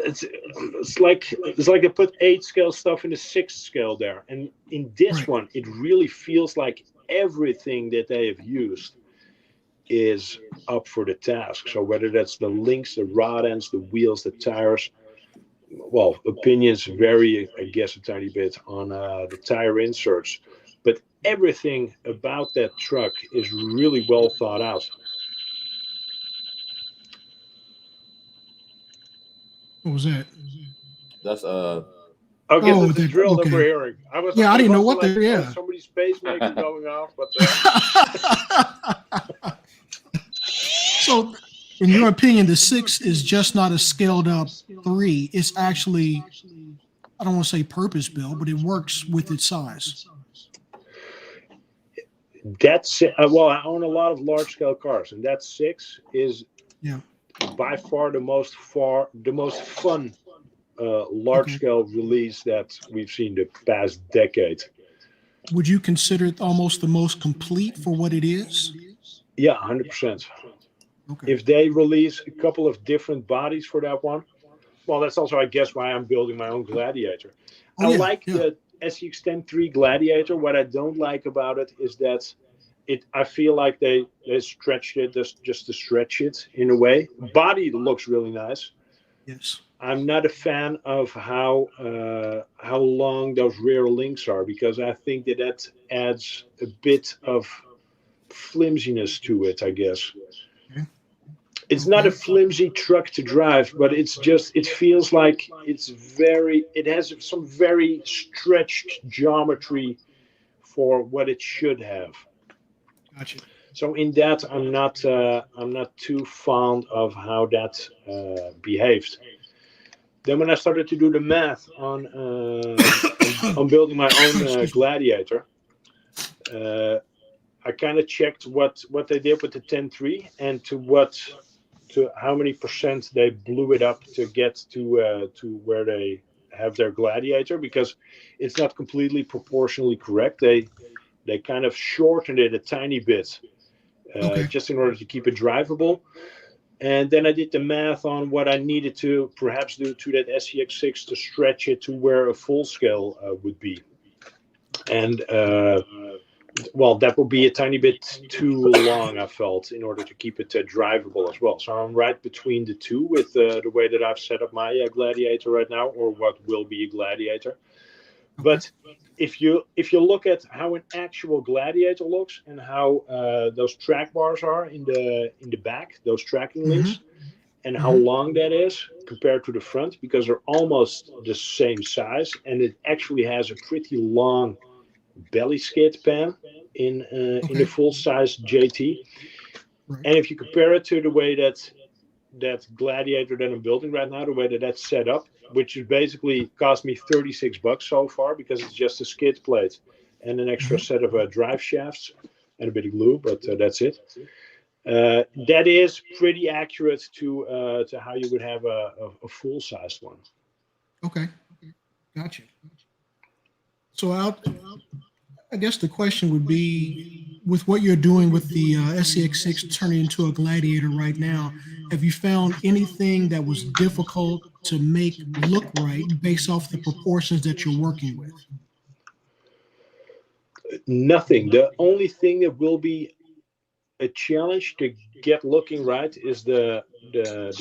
it's like they put 8 scale stuff in the 6 scale there, and in this Right. one, it really feels like everything that they have used is up for the task. So whether that's the links, the rod ends, the wheels, the tires, well, opinions vary, I guess, a tiny bit on the tire inserts, but everything about that truck is really well thought out. What was that? That's I guess it's a that drill that we're okay. hearing. I was Yeah, I didn't know also what like, the yeah. somebody's pacemaker going off, but So, in your opinion, the 6 is just not a scaled up 3. It's actually, I don't want to say purpose built, but it works with its size. that's well, I own a lot of large scale cars, and that 6 is Yeah. by far the most fun large scale release that we've seen the past decade. Would you consider it almost the most complete for what it is? Yeah, 100%. Okay. If they release a couple of different bodies for that one, well, that's also, I guess, why I'm building my own Gladiator. Oh, I yeah, like yeah. the SCX-10-3 Gladiator. What I don't like about it is that I feel like they stretched it just to stretch it in a way. Body looks really nice. Yes. I'm not a fan of how long those rear links are, because I think that adds a bit of flimsiness to it, I guess. Okay. It's not a flimsy truck to drive, but it feels like it has some very stretched geometry for what it should have. Gotcha. So in that, I'm not too fond of how that behaved. Then when I started to do the math on building my own Gladiator, I kind of checked what they did with the 10.3 and to how many percent they blew it up to get to where they have their Gladiator, because it's not completely proportionally correct. They kind of shortened it a tiny bit, just in order to keep it drivable. And then I did the math on what I needed to perhaps do to that SCX6 to stretch it to where a full scale would be. And well, that would be a tiny bit too long, I felt, in order to keep it drivable as well. So I'm right between the two with the way that I've set up my Gladiator right now, or what will be a Gladiator. But if you look at how an actual Gladiator looks and how those track bars are in the back, those tracking links, and how long that is compared to the front, because they're almost the same size, and it actually has a pretty long belly skid pan in the full size JT. Right. And if you compare it to the way that Gladiator that I'm building right now, the way that that's set up, which has basically cost me $36 so far, because it's just a skid plate and an extra set of drive shafts and a bit of glue, but that's it. That is pretty accurate to how you would have a full sized one. Okay. Gotcha. So I guess the question would be, with what you're doing with the SCX6 turning into a Gladiator right now, have you found anything that was difficult to make look right based off the proportions that you're working with? Nothing. The only thing that will be a challenge to get looking right is the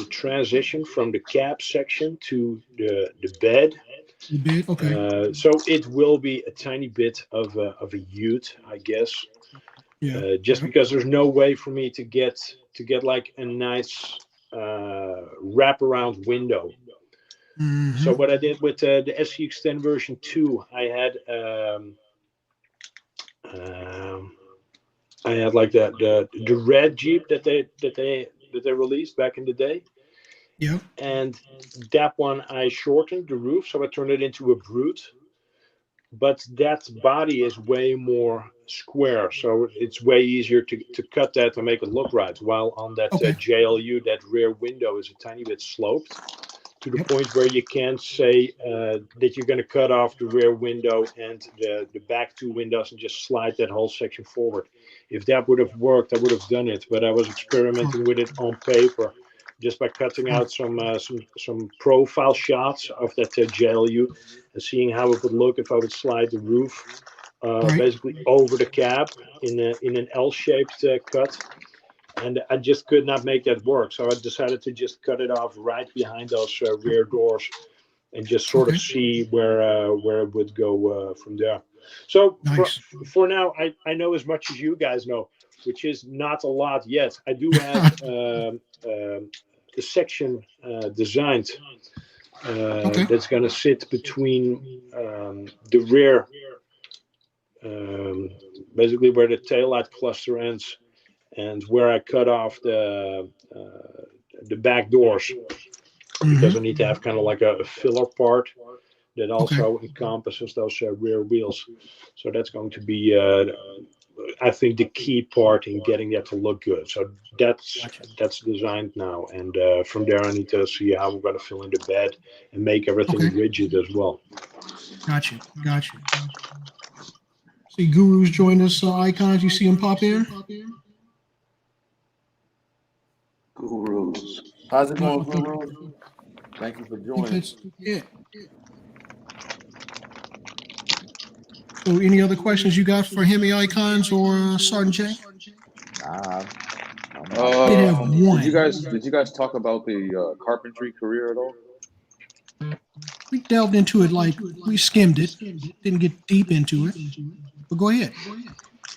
transition from the cab section to the bed. The bed? Okay. So it will be a tiny bit of a ute, I guess. Yeah. Just because there's no way for me to get like a nice wraparound window. So what I did with the SCX10 version 2, I had like the red Jeep that they released back in the day. Yep. And that one I shortened the roof, so I turned it into a brute. But that body is way more square, so it's way easier to cut that and make it look right. While on that Okay. JLU, that rear window is a tiny bit sloped to the point where you can't say that you're going to cut off the rear window and the back two windows and just slide that whole section forward. If that would have worked, I would have done it. But I was experimenting with it on paper, just by cutting out some profile shots of that JLU and seeing how it would look if I would slide the roof basically over the cab in an L-shaped cut. And I just could not make that work. So I decided to just cut it off right behind those rear doors and just sort of see where it would go from there. So for now, I know as much as you guys know, which is not a lot yet. I do have the section designed that's going to sit between the rear, basically where the taillight cluster ends, and where I cut off the back doors, because I need to have kind of like a filler part that also encompasses those rear wheels. So that's going to be, I think, the key part in getting that to look good. So that's designed now, and from there I need to see how we're going to fill in the bed and make everything rigid as well. Gotcha. See, Guru's joined us. Icons, you see him pop in? Gurus. How's it going, Gurus? Thank you for joining. Yeah. So, any other questions you got for Hemi Icons or Sergeant J? Did you guys talk about the carpentry career at all? We delved into it, like we skimmed it, didn't get deep into it. But go ahead.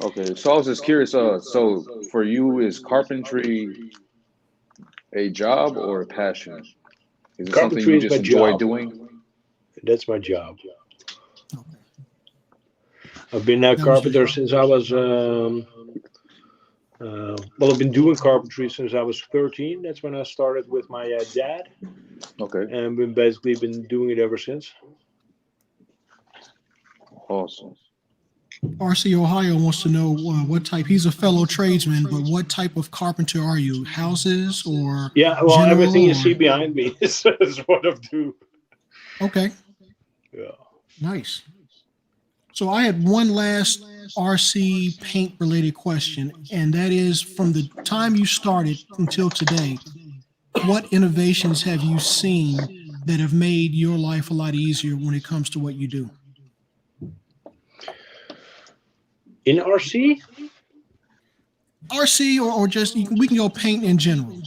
Okay, so I was just curious. So for you, is carpentry a job or a passion? Is it something you just enjoy doing? That's my job. I've been a carpenter since I was, I've been doing carpentry since I was 13. That's when I started with my dad. Okay. And we've basically been doing it ever since. Awesome. RC Ohio wants to know what type. He's a fellow tradesman, but what type of carpenter are you? Houses or? Yeah, well, everything you see behind me is what I do. Okay. Yeah. Nice. So I had one last RC paint related question, and that is, from the time you started until today, what innovations have you seen that have made your life a lot easier when it comes to what you do? In RC? RC or just, we can go paint in general.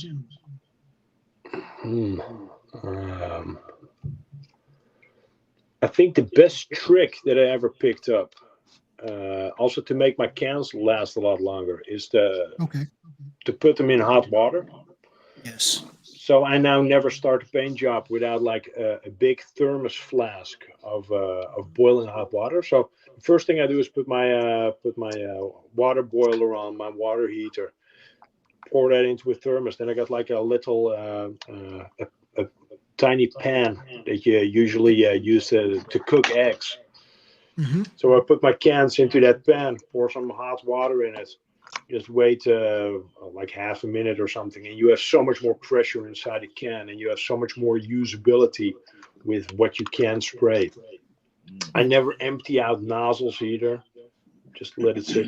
I think the best trick that I ever picked up, also to make my cans last a lot longer, is to put them in hot water. Yes. So I now never start a paint job without like a big thermos flask of boiling hot water. So the first thing I do is put my water boiler on, my water heater, pour that into a thermos. Then I got like a little a tiny pan that you usually use to cook eggs. Mm-hmm. So I put my cans into that pan, pour some hot water in it, just wait like half a minute or something, and you have so much more pressure inside the can, and you have so much more usability with what you can spray. I never empty out nozzles either. Just let it sit.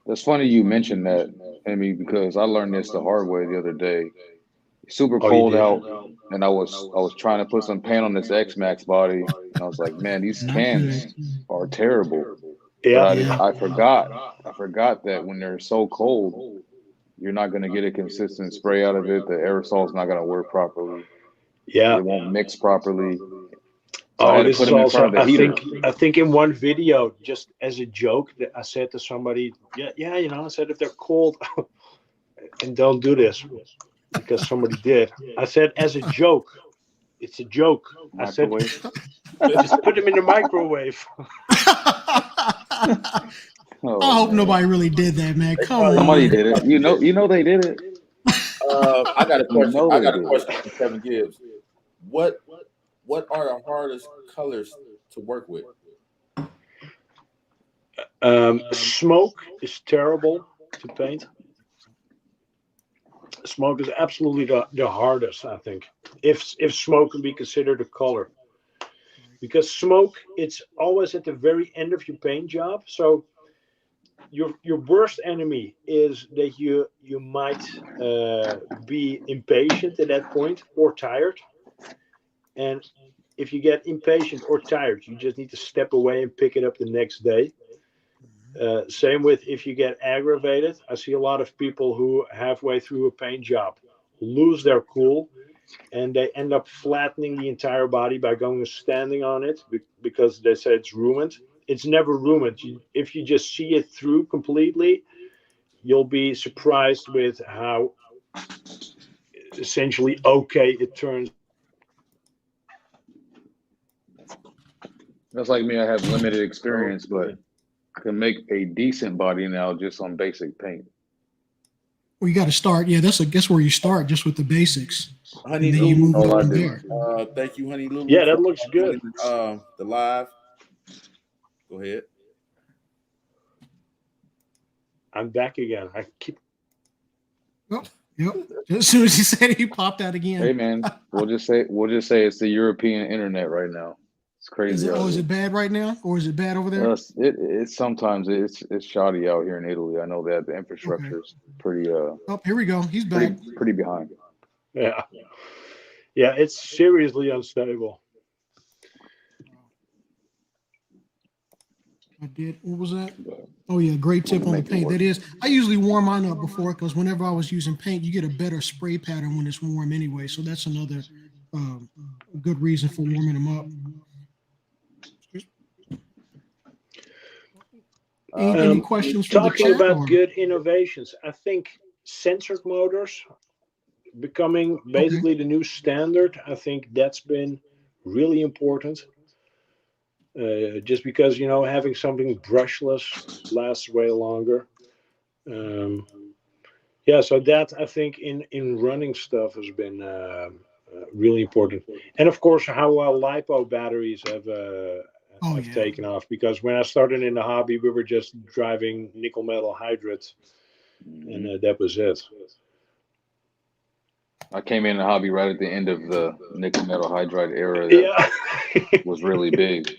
That's funny you mentioned that, Emmy, because I learned this the hard way the other day. Super cold out, and I was trying to put some paint on this X-Max body, and I was like, man, these cans are terrible. Yeah, but I forgot that when they're so cold, you're not going to get a consistent spray out of it. The aerosol is not going to work properly. Yeah, it won't mix properly. So this is also, I think in one video, just as a joke, that I said to somebody, I said, if they're cold, and don't do this, because somebody did. I said, as a joke, It's a joke. I said, Microwave. just put them in the microwave. Oh, I hope man. nobody really did that, man. Come on. Somebody did it. You know they did it. I got a question. know I they got a did. question for Kevin Gibbs. What are the hardest colors to work with? Smoke is terrible to paint. Smoke is absolutely the hardest, I think. If smoke can be considered a color, because smoke, it's always at the very end of your paint job. So your worst enemy is that you might be impatient at that point or tired. And if you get impatient or tired, you just need to step away and pick it up the next day. Same with if you get aggravated. I see a lot of people who halfway through a paint job lose their cool and they end up flattening the entire body by going and standing on it because they say it's ruined. It's never ruined. If you just see it through completely, you'll be surprised with how essentially okay it turns. That's like me. I have limited experience, but I can make a decent body now just on basic paint. Well, you got to start. Yeah, guess where you start, just with the basics. Honey And then you Lulu. move All up I from do. there. Thank you, Honey Lulu. Yeah, that for looks good. joining the live. Go ahead. I'm back again. I keep. Yep. As soon as he said it, he popped out again. Hey man, we'll just say it's the European internet right now. It's crazy. Is it bad right now, or is it bad over there? It's sometimes it's shoddy out here in Italy. I know that the infrastructure is pretty Oh, here we go. He's back. pretty behind. Yeah, it's seriously unstable. I did. What was that? Oh yeah, great tip on the paint. That is, I usually warm mine up before, because whenever I was using paint, you get a better spray pattern when it's warm anyway. So that's another good reason for warming them up. Any questions for the Talking chat? about good innovations, I think censored motors becoming basically the new standard. I think that's been really important. Just because having something brushless lasts way longer. So that I think in running stuff has been really important, and of course how lipo batteries have taken off. Because when I started in the hobby, we were just driving nickel metal hydrides, and that was it. I came in the hobby right at the end of the nickel metal hydride era. That was really big.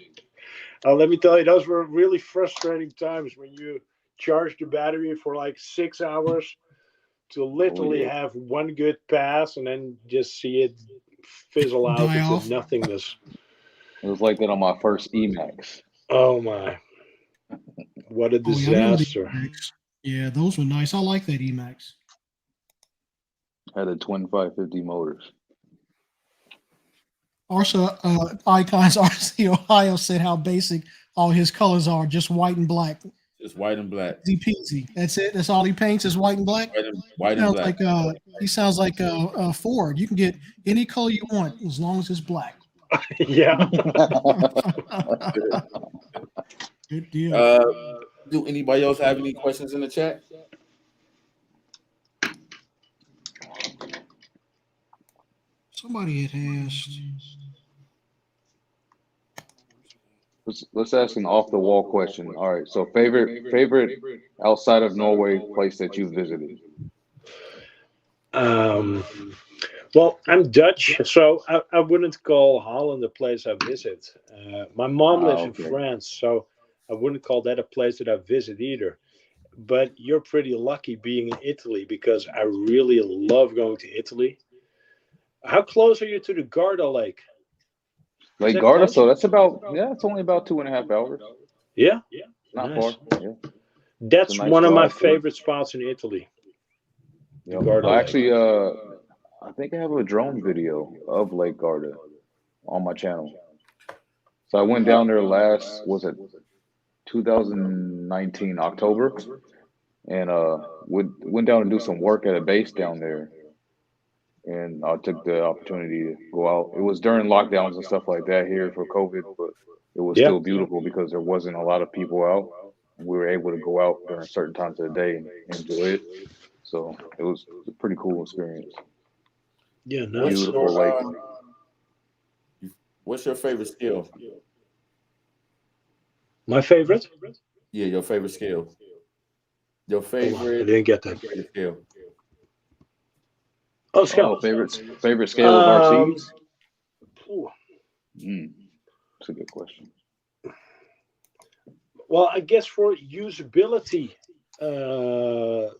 Let me tell you, those were really frustrating times when you charged the battery for like 6 hours to literally have one good pass and then just see it fizzle out into nothingness. It was like that on my first Emax. Oh my. What a disaster. Yeah, those were nice. I like that Emax. Had a twin 550 motors. Also, Icons RC Ohio said how basic all his colors are, just white and black. Just white and black. Easy peasy. That's it. That's all he paints is white and black. White and black. He sounds like Ford. You can get any color you want as long as it's black. Yeah. Good deal. Do anybody else have any questions in the chat? Somebody had asked. Let's ask an off the wall question. All right. So favorite outside of Norway place that you visited? Well, I'm Dutch, so I wouldn't call Holland a place I visit. My mom lives in France, so I wouldn't call that a place that I visit either. But you're pretty lucky being in Italy, because I really love going to Italy. How close are you to the Garda Lake? Lake Garda, so that's it's only about 2.5 hours. Yeah, not far. Yeah, that's one of my favorite spots in Italy. Yep. Actually, I think I have a drone video of Lake Garda on my channel. So I went down there was it 2019 October, and went down and do some work at a base down there. and I took the opportunity to go out. It was during lockdowns and stuff like that here for COVID, but it was Yeah. still beautiful because there wasn't a lot of people out. We were able to go out during certain times of the day and enjoy it. So it was a pretty cool experience. Yeah, nice. Beautiful lake. What's your favorite skill? My favorite? Yeah, your favorite skill. Your Hold on, I favorite didn't get that. skill. Oh, Oh, scale. favorite scale of RCs? Ooh. That's a good question. Well, I guess for usability, 10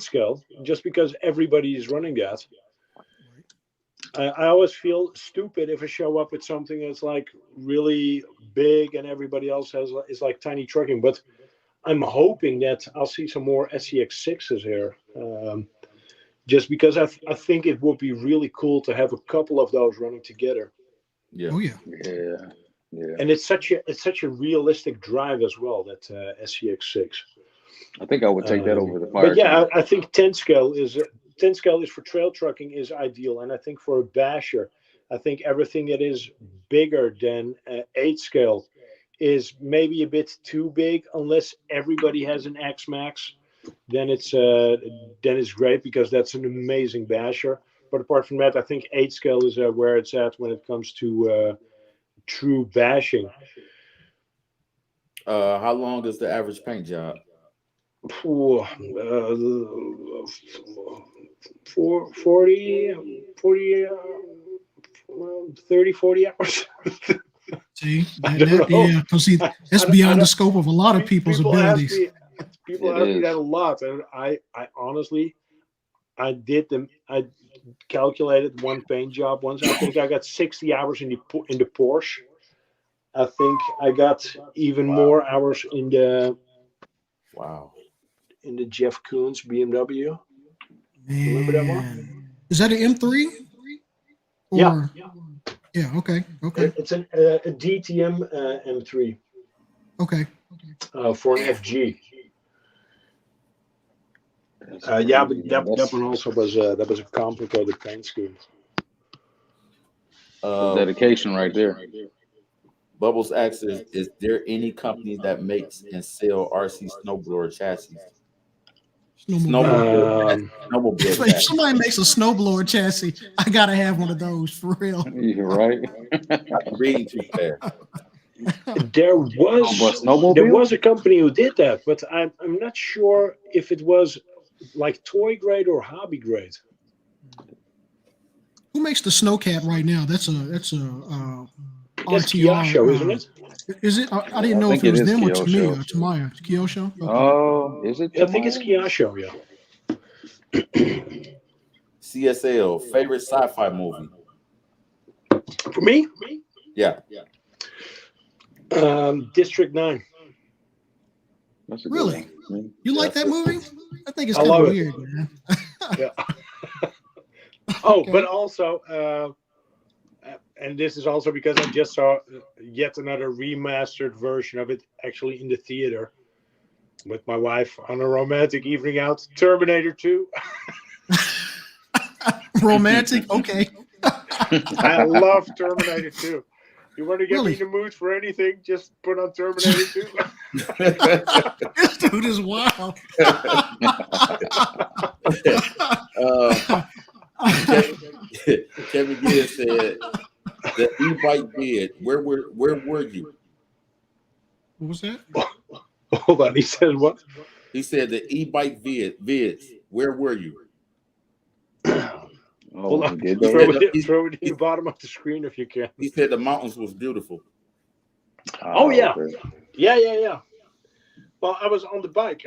scale, just because everybody is running that. I always feel stupid if I show up with something that's like really big and everybody else is like tiny trucking. But I'm hoping that I'll see some more SCX6s here, just because I think it would be really cool to have a couple of those running together. Yeah. Oh yeah. Yeah. And it's such a realistic drive as well, that SCX6. I think I would take that over the But fire. yeah, I think 10 scale is for trail trucking is ideal, and I think for a basher, I think everything that is bigger than 8 scale is maybe a bit too big, unless everybody has an X Max. Then it's great because that's an amazing basher. But apart from that, I think 8 scale is where it's at when it comes to true bashing. How long is the average paint job? 40 30, 40 hours. See, I don't know. yeah, because see, that's beyond the scope of a lot of people's abilities. People ask me that a lot, and I honestly, I calculated one paint job once. I think I got 60 hours in the Porsche. I think I got even more hours in the Jeff Koons BMW. Remember that one? Man. Is that an M3? Yeah. Yeah. Okay. It's a DTM M3. Okay. For an FG. But that one also was a complicated paint scheme. Dedication right there. Bubbles asks, is there any company that makes and sell RC snowblower chassis? Snowmobile If chassis. somebody makes a snowblower chassis, I gotta have one of those for real. You're right. I'm reading too fast. There was a company who did that, but I'm not sure if it was like toy grade or hobby grade. Who makes the snowcat right now? That's RTR. Kyosho, isn't it? Is it? I didn't know if it was them or Tamiya. Kyosho. Okay. Oh, is it? I think it's Kyosho. Yeah. CSL favorite sci-fi movie? For me? Yeah. District 9. That's a good Really? one. You like that movie? I think it's I kind love of it. weird, man. Yeah. Oh, Okay. but also, and this is also because I just saw yet another remastered version of it actually in the theater with my wife on a romantic evening out. Terminator 2. Romantic? Okay. I love Terminator 2. You want to get Really? me in the mood for anything? Just put on Terminator 2. This dude is wild. Kevin Gibbs said the e-bike bid. Where were you? What was that? Hold on. He said what? He said the e-bike vids. Where were you? Hold on. He did Throw it in the bottom of the screen if you can. He said the mountains was beautiful. Oh, yeah. Okay. Yeah. Well, I was on the bike.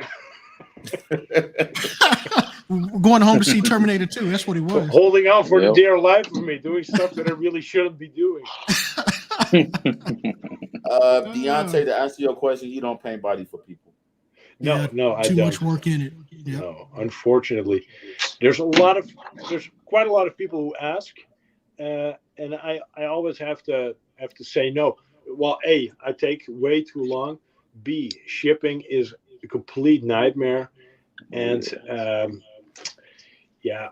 Going home to see Terminator 2. That's what he was. Holding out for the Yep. dear life of me, doing stuff that I really shouldn't be doing. Deontay, to answer your question, you don't paint body for people. No, I too don't. much work in it. Yep. No, unfortunately, there's quite a lot of people who ask, and I always have to say no. Well, A, I take way too long. B, shipping is a complete nightmare, and yeah,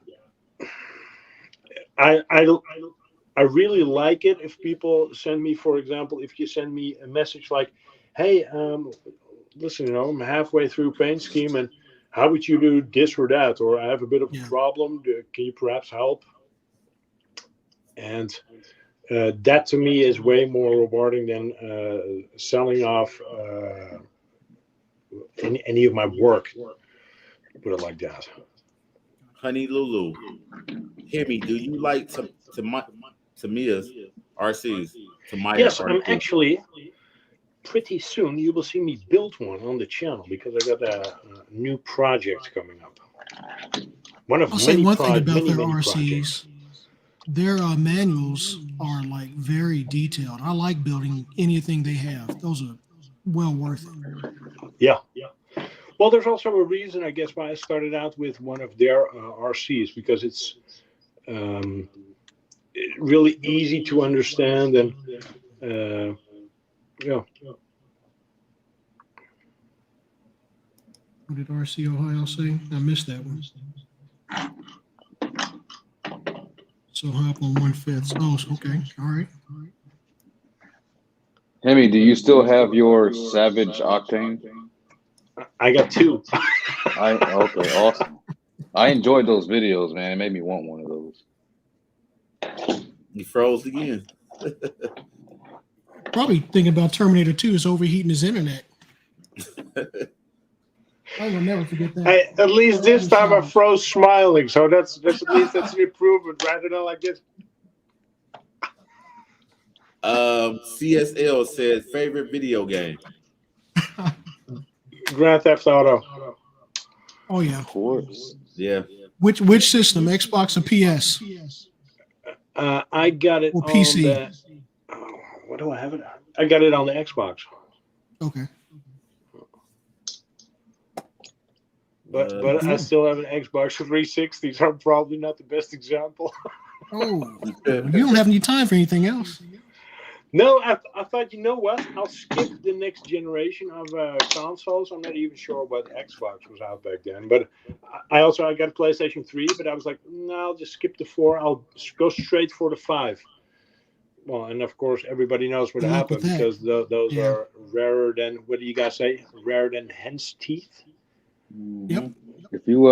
I really like it if people send me, for example, if you send me a message like, "Hey, listen, I'm halfway through Paint Scheme, and how would you do this or that? Or I have a bit of a problem. Can you perhaps help?" And that to me is way more rewarding than selling off any of my work. Put it like that. Honey Lulu, Hemi, do you like Tamiya's RCs? Tamaya Yes, I'm RCs? actually pretty soon you will see me build one on the channel because I got a new project coming up. One of I'll say one thing about many their RCs. projects. Their manuals are like very detailed. I like building anything they have. Those are well worth it. Yeah. Well, there's also a reason, I guess, why I started out with one of their RCs, because it's really easy to understand and yeah. What did RC Ohio say? I missed that one. So hop on 1/5. Oh, okay. All right. Hemi, do you still have your Savage Octane? I got two. Okay, awesome. I enjoyed those videos, man. It made me want one of those. He froze again. Probably thinking about Terminator 2 is overheating his internet. I will never forget that. Hey, at least this time I froze smiling, so that's at least that's an improvement rather than like this. CSL said favorite video game. Grand Theft Auto. Oh yeah. Of course. Yeah. Which system? Xbox or PS? I got it Or on PC. the. What do I have it on? I got it on the Xbox. Okay. But I still have an Xbox 360, so I'm probably not the best example. Oh, you don't have any time for anything else. No, I thought, you know what? I'll skip the next generation of consoles. I'm not even sure what Xbox was out back then. But I got a PlayStation 3, but I was like, no, I'll just skip the 4. I'll go straight for the 5. Well, and of course, everybody knows what happened because those are rarer than, what do you guys say? Rarer than hen's teeth? Yep. If you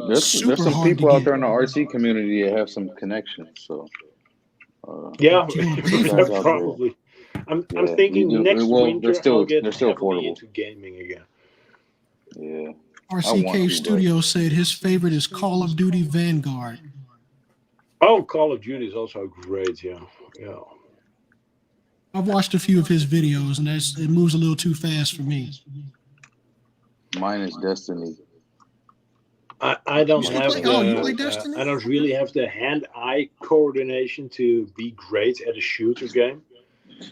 there's some hard people to out get. there in the RC community that have some connections. So yeah, that's out probably. I'm Yeah, thinking you do- next well, winter they're still- I'll get they're still heavily affordable. into gaming again. Yeah. RCK Studio said his favorite is Call of Duty Vanguard. Oh, Call of Duty is also great. Yeah. I've watched a few of his videos, and it moves a little too fast for me. Mine is Destiny. I don't You still have play- the, you play Destiny? I don't really have the hand-eye coordination to be great at a shooter game.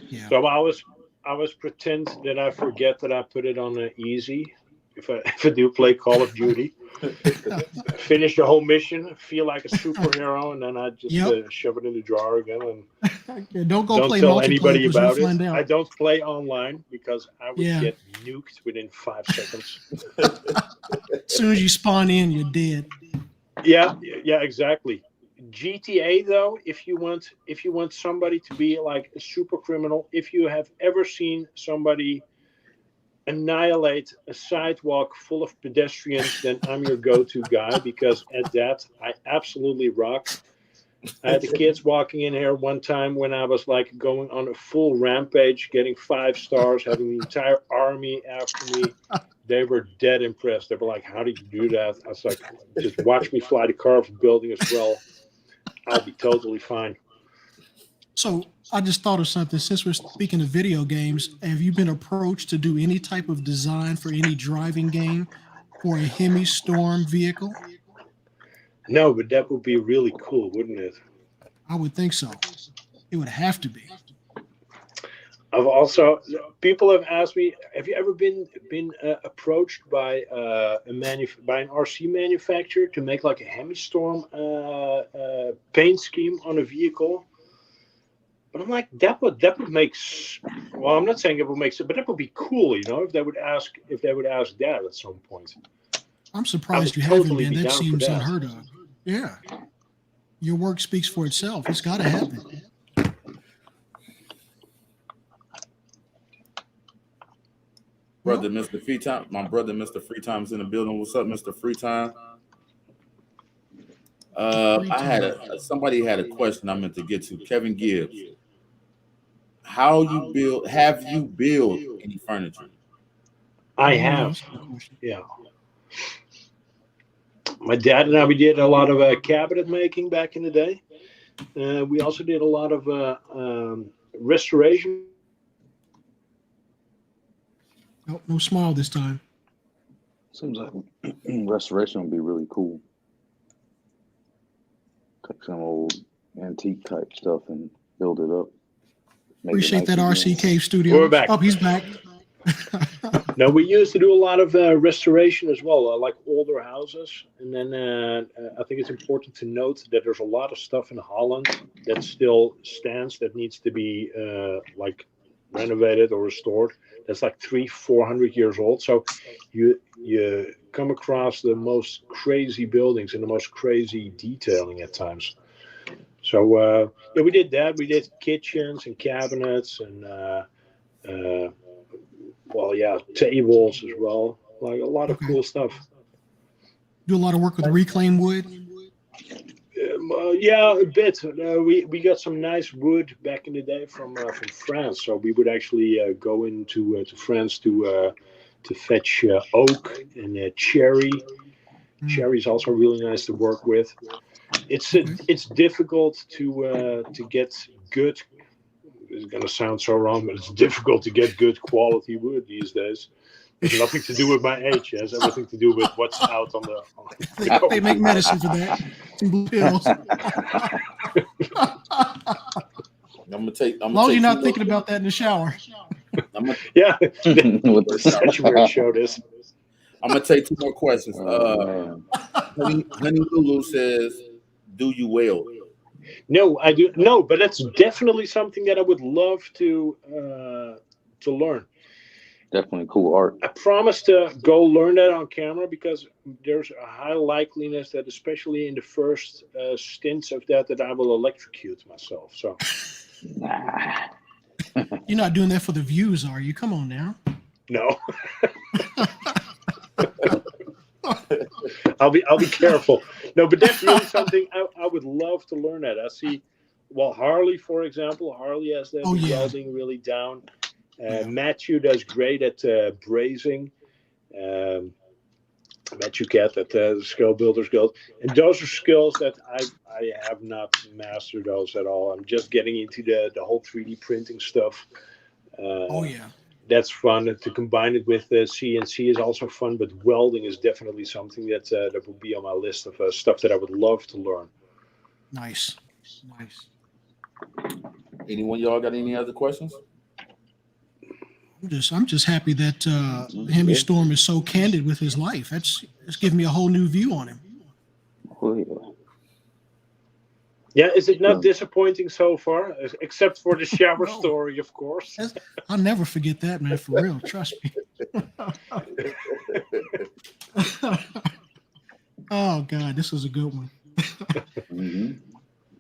Yeah. So I was pretend that I forget that I put it on easy. If I do play Call of Duty, finish the whole mission, feel like a superhero, and then I just shove it in the drawer again and Yeah, don't play tell multiplayer anybody 'cause you'll about it. find out. I don't play online because I would Yeah. get nuked within 5 seconds. As soon as you spawn in, you're dead. Yeah, exactly. GTA though, if you want somebody to be like a super criminal, if you have ever seen somebody annihilate a sidewalk full of pedestrians, then I'm your go-to guy, because at that I absolutely rock. I had the kids walking in here one time when I was like going on a full rampage, getting 5 stars, having the entire army after me. They were dead impressed. They were like, "How did you do that?" I was like, "Just watch me fly the car off the building as well. I'll be totally fine." So I just thought of something. Since we're speaking of video games, have you been approached to do any type of design for any driving game for a Hemistorm vehicle? No, but that would be really cool, wouldn't it? I would think so. It would have to be. People have asked me, have you ever been approached by by an RC manufacturer to make like a Hemistorm paint scheme on a vehicle? But I'm like, that would make. Well, I'm not saying it would make sense, but that would be cool, if they would ask that at some point. I'm surprised I you would haven't totally been. be That down for seems that. unheard of. Yeah. your work speaks for itself. It's got to happen. Brother, Mr. Free Time. My brother, Mr. Free Time's in the building. What's up, Mr. Free Time? Somebody had a question I meant to get to. Kevin Gibbs. Have you built any furniture? I have. Yeah. My dad and I, we did a lot of cabinet making back in the day. We also did a lot of restoration. Nope, no smile this time. Seems like restoration would be really cool. Take some old antique type stuff and build it up. Appreciate that, RC Cave Studio. We're back. Oh, he's back. No, we used to do a lot of restoration as well, like older houses. And then I think it's important to note that there's a lot of stuff in Holland that still stands that needs to be like renovated or restored. That's like 300-400 years old. So you come across the most crazy buildings and the most crazy detailing at times. So yeah, we did that. We did kitchens and cabinets and well, yeah, tables as well. Like a lot of cool stuff. Do a lot of work with reclaimed wood. Yeah, a bit. We got some nice wood back in the day from France. So we would actually go into to France to fetch oak and cherry. Cherry is also really nice to work with. It's difficult to get good. It's gonna sound so wrong, but it's difficult to get good quality wood these days. It's nothing to do with my age. It has everything to do with what's out on the They make medicine for that. Some blue pills. As long as you're not thinking about that in the shower. Yeah, that's such a weird show. This. I'm gonna take 2 more questions. Honey Lulu says, "Do you weld?" No, I do no, but that's definitely something that I would love to learn. Definitely cool art. I promise to go learn that on camera because there's a high likeliness that, especially in the first stints of that I will electrocute myself. So, Nah. You're not doing that for the views, are you? Come on now. No. I'll be careful. No, but that's really something I would love to learn at. I see, well, Harley, for example, Harley has that welding really down. Matthew does great at brazing. Matthew Cat at Skill Builders Guild. And those are skills that I have not mastered those at all. I'm just getting into the whole 3D printing stuff. That's fun. And to combine it with CNC is also fun, but welding is definitely something that will be on my list of stuff that I would love to learn. Nice. Anyone y'all got any other questions? I'm just happy that Hemistorm is so candid with his life. It's giving me a whole new view on him. Oh, yeah. Yeah, is it not disappointing so far? Except for the shower story, of course. I'll never forget that, man, for real. Trust me. Oh, God, this was a good one.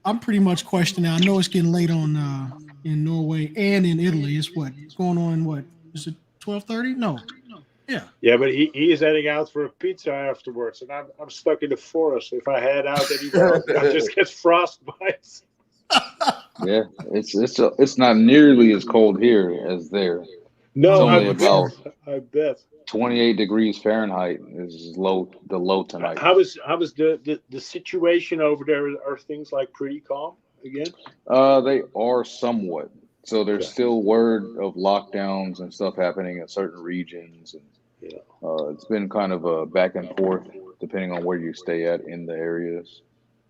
I'm pretty much questioning. I know it's getting late on in Norway and in Italy. It's going on, what? Is it 12:30? No. Yeah. Yeah, but he is heading out for a pizza afterwards, and I'm stuck in the forest. If I head out anywhere, I just get frostbite. Yeah, it's not nearly as cold here as there. No, I bet 28 degrees Fahrenheit is the low tonight. How is the situation over there? Are things like pretty calm again? They are somewhat. So there's still word of lockdowns and stuff happening in certain regions, and it's been kind of a back and forth depending on where you stay at in the areas.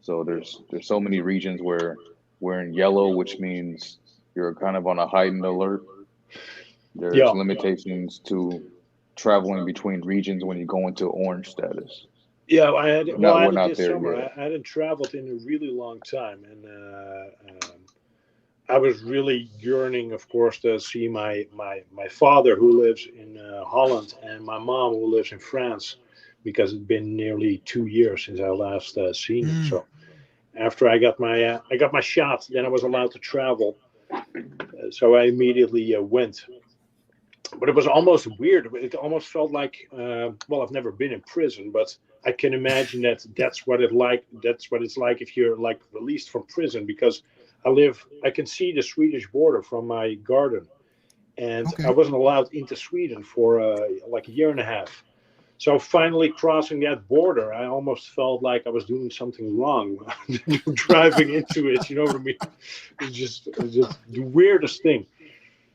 So there's so many regions where we're in yellow, which means you're kind of on a heightened alert. There's limitations to traveling between regions when you go into orange status. Yeah, I had this there summer. yet. I hadn't traveled in a really long time, and I was really yearning, of course, to see my father who lives in Holland and my mom who lives in France, because it's been nearly 2 years since I last seen him. So after I got my shot, then I was allowed to travel. So I immediately went. But it was almost weird. It almost felt like, well, I've never been in prison, but I can imagine that's what it's like if you're like released from prison, because I can see the Swedish border from my garden, and Okay. I wasn't allowed into Sweden for like a year and a half. So finally crossing that border, I almost felt like I was doing something wrong driving into it. You know what I mean? It's just the weirdest thing.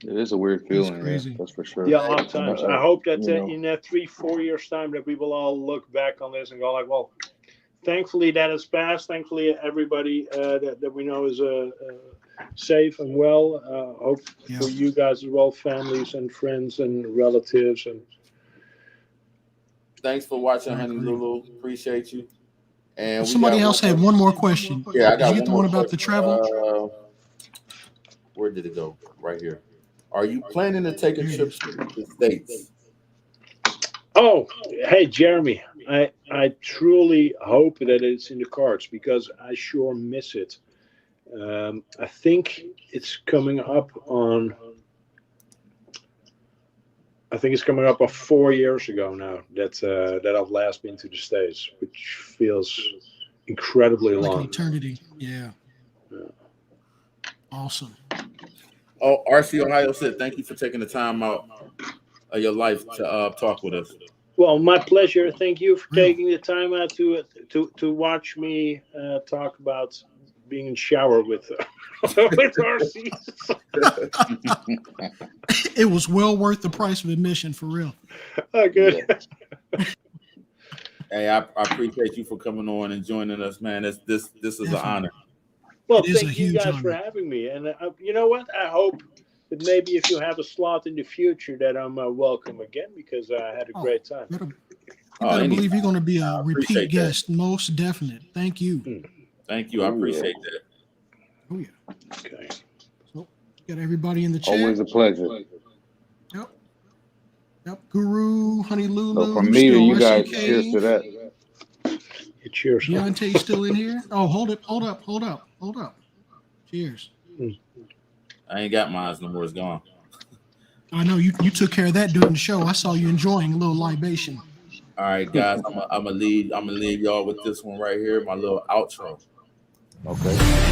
It is a weird feeling. crazy. Yeah, that's for sure. Yeah, odd times. I hope that You know. in 3-4 years' time that we will all look back on this and go like, well, thankfully that has passed. Thankfully everybody that we know is safe and well. Hope Yeah. for you guys as well, families and friends and relatives. And Thanks for watching, I Honey agree. Lulu. Appreciate you. And we Somebody got else had one more question. Yeah, I Did got you get the one about the travel? Where did it go? Right here. Are you planning to take a trip to the States? oh, hey Jeremy, I truly hope that it's in the cards because I sure miss it. I think it's coming up on. I think it's coming up on 4 years ago now that I've last been to the States, which feels incredibly Like an long. eternity. Yeah. Awesome. Oh, RC Ohio said, thank you for taking the time out of your life to talk with us. Well, my pleasure. Thank you for Really? taking the time out to watch me talk about being in shower with with RC. It was well worth the price of admission, for real. Oh, good. Hey, I appreciate you for coming on and joining us, man. This is an Definitely. honor. Well, It is a thank you huge guys for honor. having me. And you know what? I hope that maybe if you have a slot in the future, that I'm welcome again because I had a Oh, great time. You better Any- believe you're going to be a appreciate repeat guest. Most definite. Thank you. Thank you. I appreciate that. Oh, yeah. Okay. So, got everybody in the chat. Always a pleasure. Yep. Guru, Honey Lulu. So from who's me to still you guys, RCK, cheers to that. Yeah, cheers. Deontay's still in here. Oh, hold up. Cheers. I ain't got mine no more. It's gone. I know you took care of that during the show. I saw you enjoying a little libation. All right, guys. I'm gonna leave y'all with this one right here, my little outro. Okay.